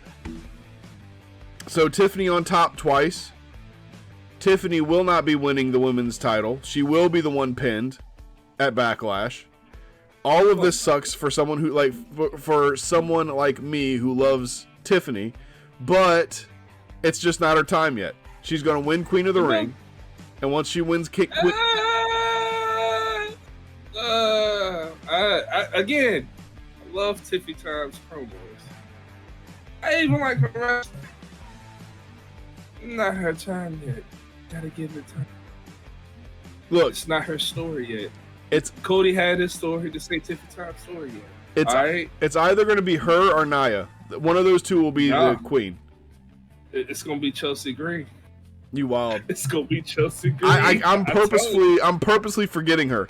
Tiffany on top twice. Tiffany will not be winning the women's title. She will be the one pinned at Backlash. All of this sucks for someone who for someone like me who loves Tiffany, but it's just not her time yet. She's gonna win Queen of the Ring, and once she wins I love Tiffy Time's promos. I even like her rest. Not her time yet. Gotta give it time. Look, it's not her story yet. It's Cody had his story to say Tiffy Time's story yet. It's either going to be her or Nia. One of those two will be the queen. It's going to be Chelsea Green. You wild. It's going to be Chelsea Green. I'm purposely forgetting her.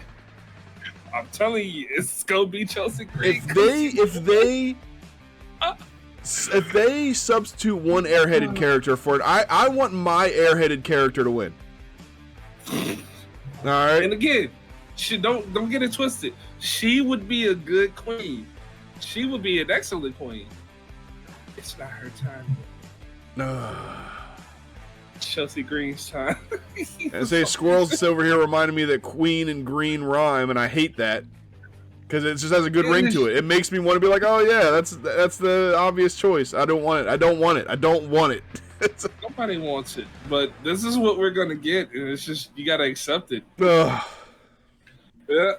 I'm telling you, it's going to be Chelsea Green. If they substitute one airheaded character for it, I want my airheaded character to win. All right. And again, don't get it twisted. She would be a good queen. She would be an excellent queen. It's not her time. No. Chelsea Green's time. And say Squirrels is over here reminding me that Queen and Green rhyme, and I hate that because it just has a good ring to it. It makes me want to be like, oh yeah, that's the obvious choice. I don't want it. I don't want it. Nobody wants it, but this is what we're gonna get, and it's just you gotta accept it. Ugh. Yeah.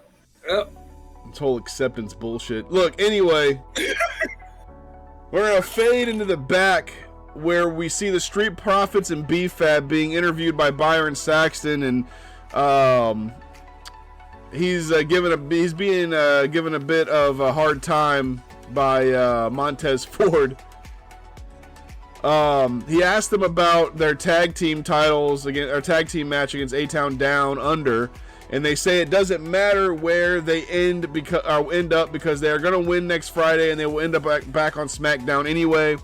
This whole acceptance bullshit. Look, anyway, We're going to fade into the back where we see the Street Profits and B-Fab being interviewed by Byron Saxton, and he's being given a bit of a hard time by Montez Ford. He asked them about their tag team titles against, or tag team match against A-Town Down Under, and they say it doesn't matter where they end up because they are going to win next Friday and they will end up back on SmackDown anyway.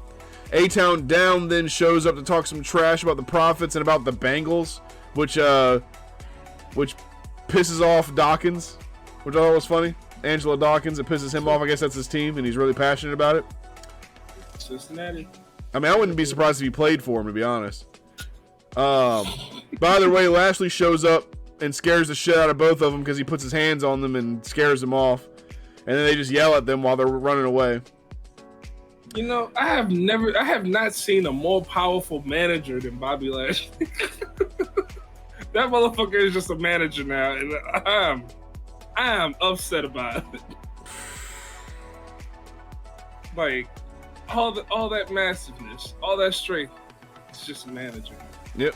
A-Town Down then shows up to talk some trash about the Profits and about the Bengals, which pisses off Dawkins, which I thought was funny. Angelo Dawkins, it pisses him off. I guess that's his team, and he's really passionate about it. Cincinnati. I mean, I wouldn't be surprised if he played for him, to be honest. By the way, Lashley shows up and scares the shit out of both of them because he puts his hands on them and scares them off. And then they just yell at them while they're running away. You know, I have not seen a more powerful manager than Bobby Lashley. That motherfucker is just a manager now, and I am upset about it. Like, all that massiveness, all that strength, it's just a manager. Yep.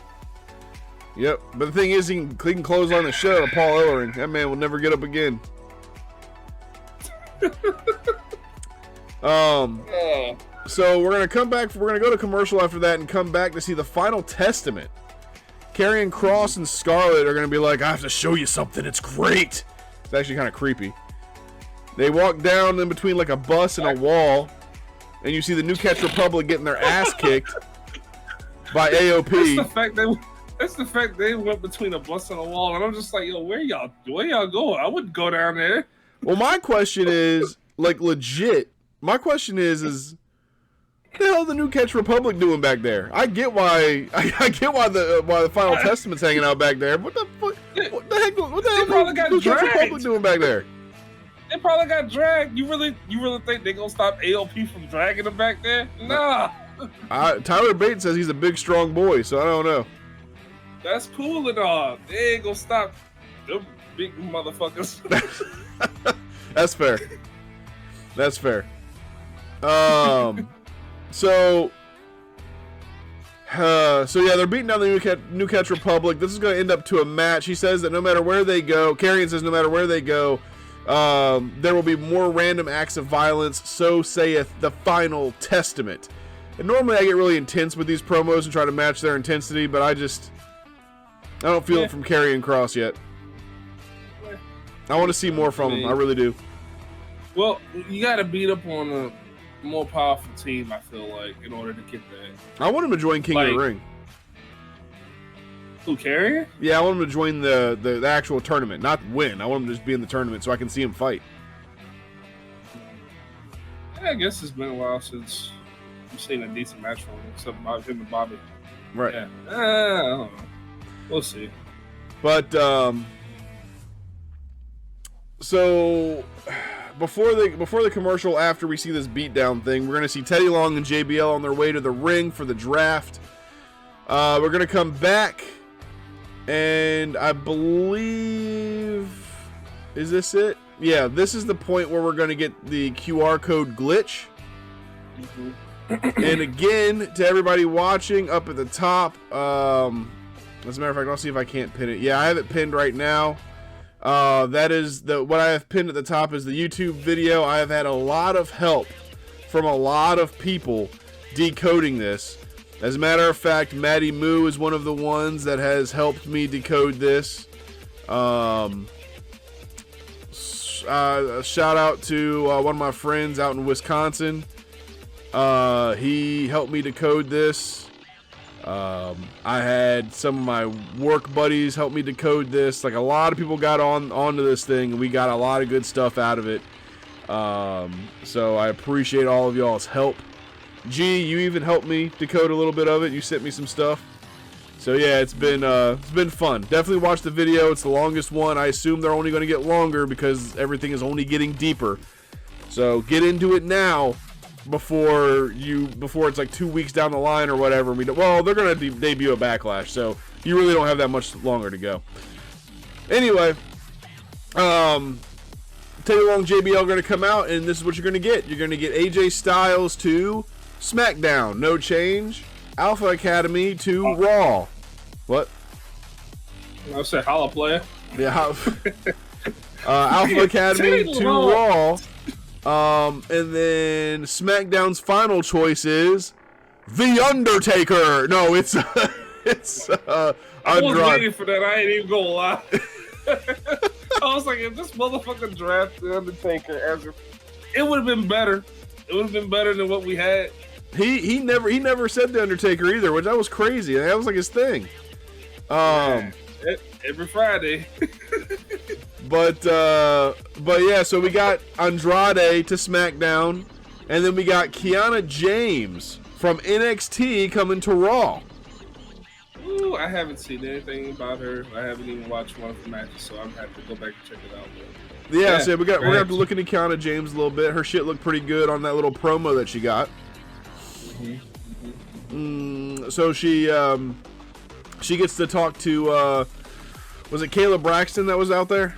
But the thing is, he can close on the show to Paul Ellering. That man will never get up again. So we're gonna come back. We're gonna go to commercial after that and come back to see the Final Testament. Karrion Kross and Scarlett are gonna be like, "I have to show you something. It's great." It's actually kind of creepy. They walk down in between like a bus and a wall, and you see the New Catch Republic getting their ass kicked by AOP. That's the fact they went between a bus and a wall, and I'm just like, yo, where y'all going? I wouldn't go down there. Well, my question is, like, legit. My question is what the hell is the New Catch Republic doing back there? I get why the Final Testament's hanging out back there. What the fuck? What the heck? What the hell is the New Catch Republic doing back there? They probably got dragged. You really think they gonna stop AOP from dragging them back there? Nah. Tyler Bates says he's a big, strong boy, so I don't know. That's cool and all. They ain't gonna stop them big motherfuckers. That's fair. That's fair. So yeah, they're beating down the New Catch Republic. This is going to end up to a match. He says that no matter where they go, Karrion says no matter where they go, there will be more random acts of violence. So saith the Final Testament. And normally I get really intense with these promos and try to match their intensity, but I don't feel it from Karrion Kross yet. I want to see more from him. I really do. Well, you got to beat up on a more powerful team, I feel like, in order to get that. I want him to join King of the Ring. Who, Karrion? Yeah, I want him to join the actual tournament, not win. I want him to just be in the tournament so I can see him fight. Yeah, I guess it's been a while since I've seen a decent match from him, except about him and Bobby. Right. Yeah. I don't know. We'll see. But, so before the commercial, after we see this beatdown thing, we're going to see Teddy Long and JBL on their way to the ring for the draft. We're going to come back, and I believe, is this it? Yeah, this is the point where we're going to get the QR code glitch. Mm-hmm. And again, to everybody watching, up at the top, as a matter of fact, I'll see if I can't pin it. Yeah, I have it pinned right now. That is what I have pinned at the top is the YouTube video. I have had a lot of help from a lot of people decoding this. As a matter of fact, Maddie Moo is one of the ones that has helped me decode this. Shout out to one of my friends out in Wisconsin. He helped me decode this. I had some of my work buddies help me decode this. Like, a lot of people got onto this thing, and we got a lot of good stuff out of it. So I appreciate all of y'all's help. G, you even helped me decode a little bit of it. You sent me some stuff. So yeah, it's been fun. Definitely watch the video. It's the longest one. I assume they're only going to get longer because everything is only getting deeper. So get into it now before it's like 2 weeks down the line or whatever. They're going to debut a Backlash, so you really don't have that much longer to go. Anyway, Teddy Long, JBL are going to come out, and this is what you're going to get. You're going to get AJ Styles to SmackDown, no change. Alpha Academy to Raw. What? I said holla player. Yeah. Alpha Academy to Raw. And then SmackDown's final choice is The Undertaker. No, it's I was waiting for that. I ain't even gonna lie. I was like, if this motherfucker draft The Undertaker it would have been better. It would have been better than what we had. He never said The Undertaker either, which that was crazy. That was like his thing. Every Friday. But yeah, so we got Andrade to SmackDown, and then we got Kiana James from NXT coming to Raw. Ooh, I haven't seen anything about her. I haven't even watched one of the matches, so I'm gonna have to go back and check it out. But yeah, so we're gonna have to look into Kiana James a little bit. Her shit looked pretty good on that little promo that she got. So she gets to talk to was it Kayla Braxton that was out there?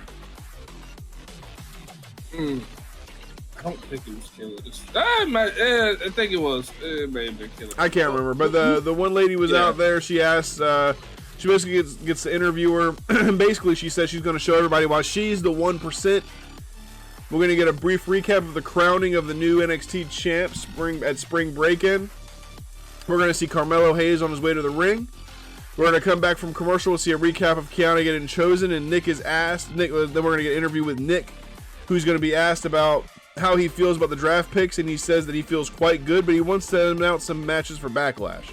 I don't think it was Kayla. I think it was. It may have been Kayla. I can't remember, but the one lady was out there. She asked. She basically gets to interview her. Basically, she says she's going to show everybody why she's the 1%. We're going to get a brief recap of the crowning of the new NXT champ at Spring Break-In. We're going to see Carmello Hayes on his way to the ring. We're going to come back from commercial. We'll see a recap of Kiana getting chosen, and Nick is asked. Then we're going to get an interview with Nick, who's going to be asked about how he feels about the draft picks, and he says that he feels quite good, but he wants to announce some matches for Backlash.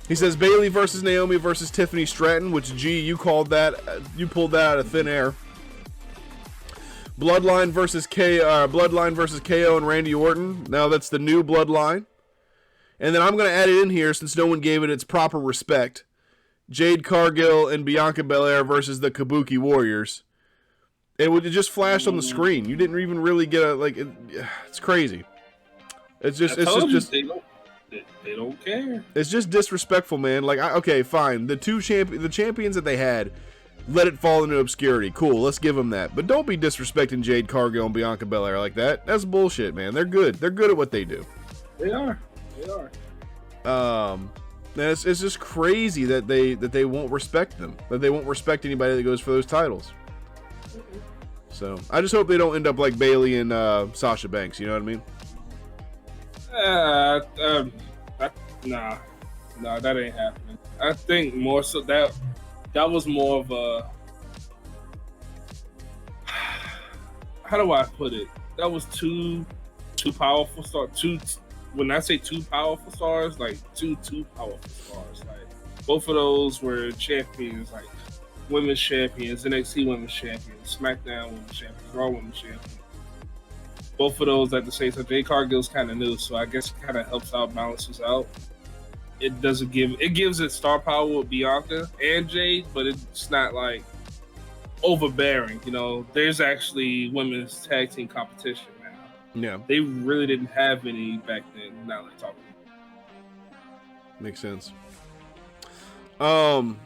He says Bayley versus Naomi versus Tiffany Stratton, which, you called that. You pulled that out of thin air. Bloodline versus KO and Randy Orton. Now that's the new Bloodline. And then I'm going to add it in here since no one gave it its proper respect. Jade Cargill and Bianca Belair versus the Kabuki Warriors. It just flashed on the screen. You didn't even really get it's crazy. It's just they don't care. It's just disrespectful, man. Like, okay, fine. The champions that they had, let it fall into obscurity. Cool, let's give them that. But don't be disrespecting Jade Cargill and Bianca Belair like that. That's bullshit, man. They're good. They're good at what they do. They are. It's just crazy that they won't respect them. That they won't respect anybody that goes for those titles. So I just hope they don't end up like Bayley and Sasha Banks. You know what I mean? Nah, that ain't happening. I think more so that was more of a, how do I put it? That was two powerful stars. When I say two powerful stars, like two powerful stars. Like both of those were champions, like women's champions, NXT women's champions, SmackDown women's champions, Raw women's champions. Both of those at the same time. Jade Cargill's kind of new, so I guess it kind of helps out, balances out. It gives it star power with Bianca and Jade, but it's not like overbearing. You know, there's actually women's tag team competition now. Yeah, they really didn't have any back then. Now they're talking. Makes sense. Hold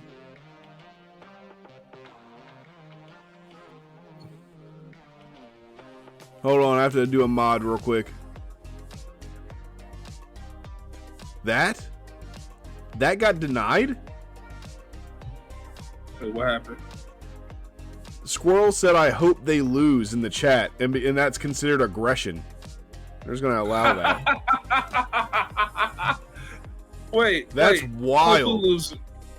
on, I have to do a mod real quick. That got denied? Wait, what happened? Squirrel said, "I hope they lose" in the chat, and that's considered aggression. They're just gonna allow that. Wait, that's wild. Who lose?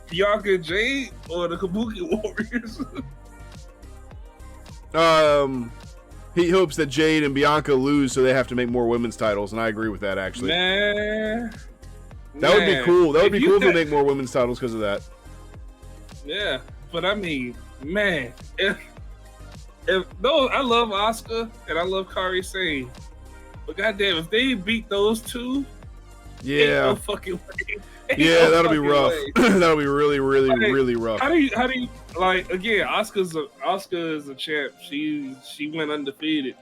Bianca and Jade or the Kabuki Warriors? He hopes that Jade and Bianca lose, so they have to make more women's titles, and I agree with that. Actually, that would be cool. That would be cool to make more women's titles because of that. Yeah, but I mean, man, if those, I love Asuka and I love Kairi Sane, but goddamn, if they beat those two, yeah, ain't no fucking way. Yeah, that'll be rough. That'll be really, really, like, really rough. How do you like, again? Asuka is a champ. She went undefeated.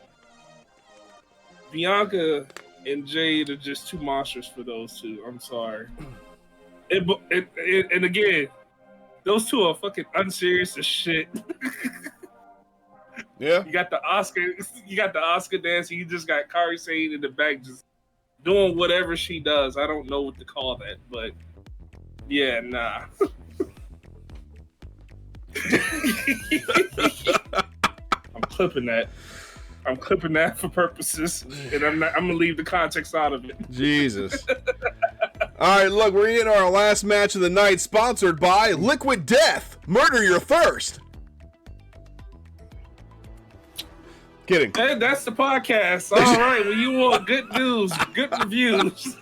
Bianca and Jade are just too monstrous for those two. I'm sorry. And again, those two are fucking unserious as shit. Yeah. You got the Oscar dance, and you just got Kairi Sane in the back just doing whatever she does. I don't know what to call that, but yeah, nah. I'm clipping that. I'm clipping that for purposes, and I'm gonna leave the context out of it. Jesus. All right, look, we're in our last match of the night, sponsored by Liquid Death. Murder your thirst. Kidding. Hey, that's the podcast. All right, when you want good news, good reviews.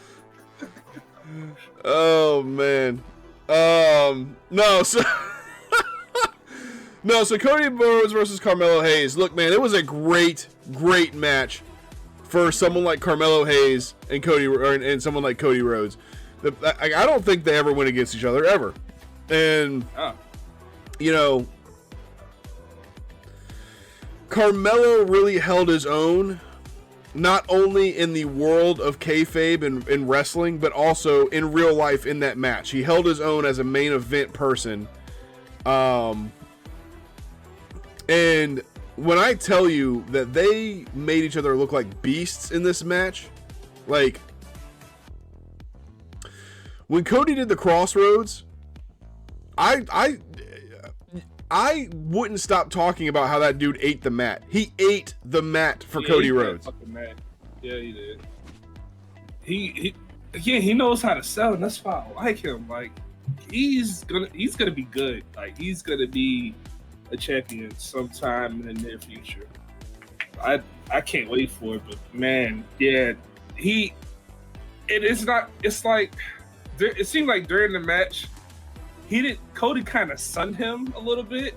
Oh man. No, so no, so Cody Rhodes versus Carmello Hayes. Look, man, it was a great match for someone like Carmello Hayes and and someone like Cody Rhodes. I don't think they ever went against each other ever, and you know, Carmello really held his own, not only in the world of kayfabe and in wrestling, but also in real life in that match. He held his own as a main event person. And when I tell you that they made each other look like beasts in this match, like when Cody did the crossroads, I wouldn't stop talking about how that dude ate the mat. He ate the mat for Cody Rhodes. Yeah, he did. He knows how to sell, and that's why I like him. Like he's gonna be good. Like he's gonna be a champion sometime in the near future. I can't wait for it, but man, yeah, it's like it seemed like during the match Cody kind of sunned him a little bit.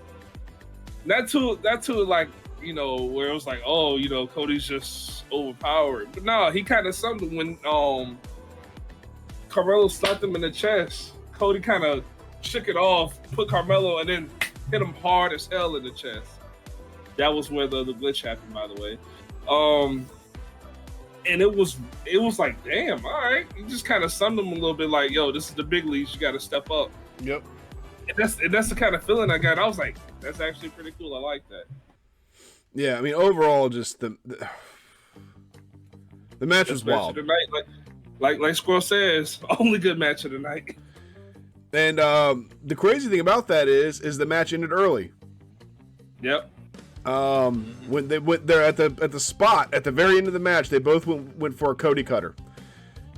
Not to like, you know, where it was like, oh, you know, Cody's just overpowered. But no, he kind of sunned him when Carmello slapped him in the chest. Cody kind of shook it off, put Carmello, and then hit him hard as hell in the chest. That was where the glitch happened, by the way. And it was like, damn, all right. You just kind of sunned him a little bit, like, yo, this is the big leagues. You got to step up. Yep. And that's the kind of feeling I got. I was like, that's actually pretty cool. I like that. Yeah, I mean, overall, just the match was wild. Like Squirrel says, only good match of the night. And the crazy thing about that is the match ended early. Yep. When they went there at the spot at the very end of the match, they both went for a Cody cutter.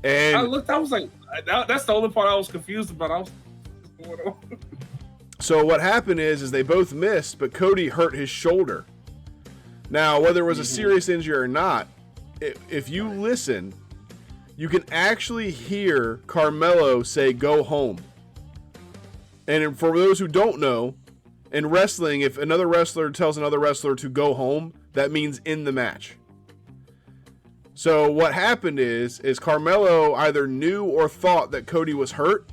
And I looked, I was like, that's the only part I was confused about. I was going on. So what happened is they both missed, but Cody hurt his shoulder. Now, whether it was a serious injury or not, if you listen, you can actually hear Carmello say, "Go home." And for those who don't know, in wrestling, if another wrestler tells another wrestler to go home, that means in the match. So what happened is Carmello either knew or thought that Cody was hurt,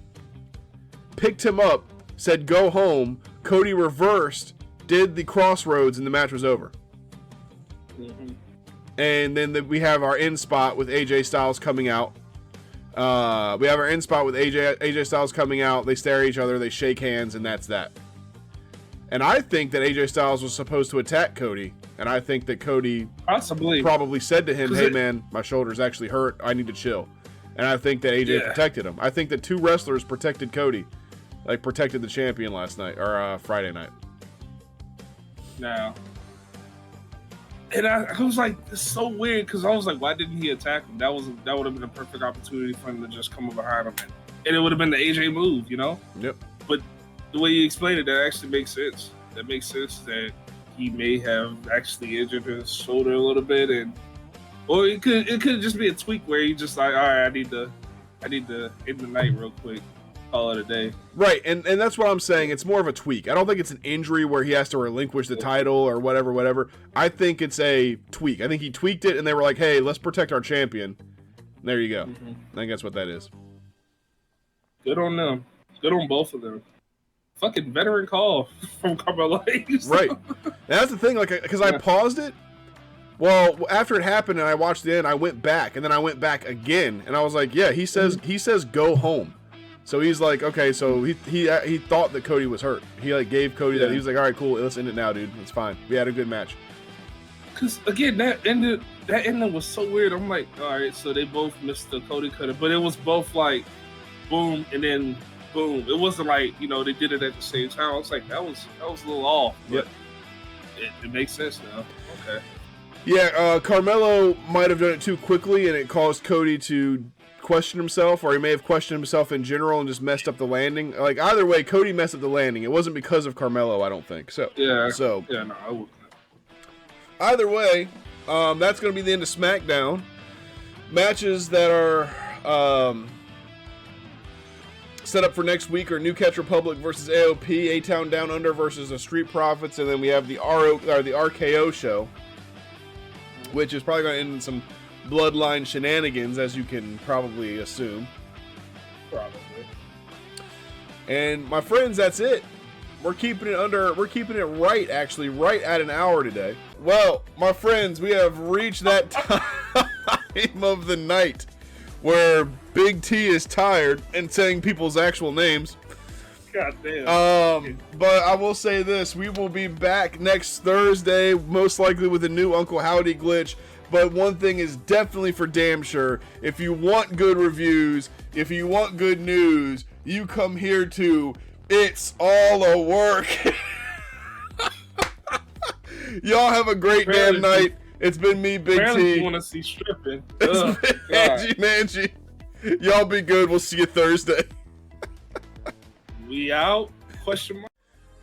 picked him up, said go home, Cody reversed, did the crossroads, and the match was over. Mm-hmm. And then we have our end spot with AJ Styles coming out. We have our end spot with AJ Styles coming out. They stare at each other, they shake hands, and that's that. And I think that AJ Styles was supposed to attack Cody, and I think that Cody probably said to him, "Hey man, my shoulder's actually hurt. I need to chill." And I think that AJ protected him. I think that two wrestlers protected Cody, like protected the champion last night or Friday night. Now, and I was like, it's so weird because I was like, why didn't he attack him? That would have been a perfect opportunity for him to just come up behind him, and it would have been the AJ move, you know? Yep. But the way you explained it, that actually makes sense. That makes sense that he may have actually injured his shoulder a little bit, or it could just be a tweak where he just like, all right, I need to end the night real quick, call it a day. Right, and that's what I'm saying. It's more of a tweak. I don't think it's an injury where he has to relinquish the title or whatever. I think it's a tweak. I think he tweaked it, and they were like, hey, let's protect our champion. And there you go. Mm-hmm. I think that's what that is. Good on them. Good on both of them. Fucking veteran call from Carmello Hayes. Right. And that's the thing, like, because I paused it. Well, after it happened and I watched the end, I went back, and then I went back again, and I was like, yeah, he says go home. So he's like, okay, so he thought that Cody was hurt. He like gave Cody that. He was like, all right, cool, let's end it now, dude. It's fine. We had a good match. Because again, that ending was so weird. I'm like, all right, so they both missed the Cody cutter, but it was both like boom and then boom. It wasn't like, you know, they did it at the same time. I was like, that was a little off. But it makes sense now. Okay. Yeah, Carmello might have done it too quickly, and it caused Cody to question himself, or he may have questioned himself in general and just messed up the landing. Like, either way, Cody messed up the landing. It wasn't because of Carmello, I don't think. So yeah, no, I wouldn't. Either way, that's going to be the end of SmackDown. Matches that are set up for next week are New Catch Republic versus AOP, A-Town Down Under versus the Street Profits, and then we have the RKO show, which is probably going to end in some bloodline shenanigans, as you can probably assume. Probably. And my friends, that's it. We're keeping it right at an hour today. Well, my friends, we have reached that time of the night where Big T is tired and saying people's actual names. God damn. But I will say this, we will be back next Thursday, most likely with a new Uncle Howdy Glitch. But one thing is definitely for damn sure, if you want good reviews, if you want good news, you come here to It's All a Work. Y'all have a great damn night. It's been me, Big T. You want to see stripping. It's been Angie Mangie. Y'all be good. We'll see you Thursday. We out? Question mark.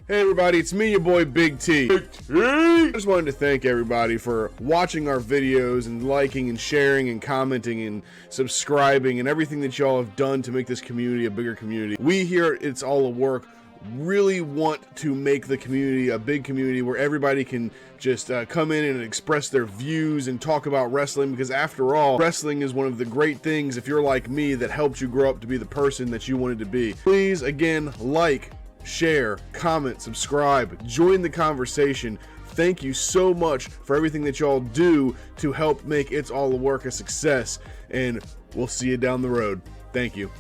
Hey everybody, it's me, your boy Big T. I just wanted to thank everybody for watching our videos and liking and sharing and commenting and subscribing and everything that y'all have done to make this community a bigger community. We here at It's All a Work really want to make the community a big community where everybody can just come in and express their views and talk about wrestling, because after all, wrestling is one of the great things, if you're like me, that helped you grow up to be the person that you wanted to be. Please, again, like, share, comment, subscribe, join the conversation. Thank you so much for everything that y'all do to help make It's All a Work a success, and we'll see you down the road. Thank you.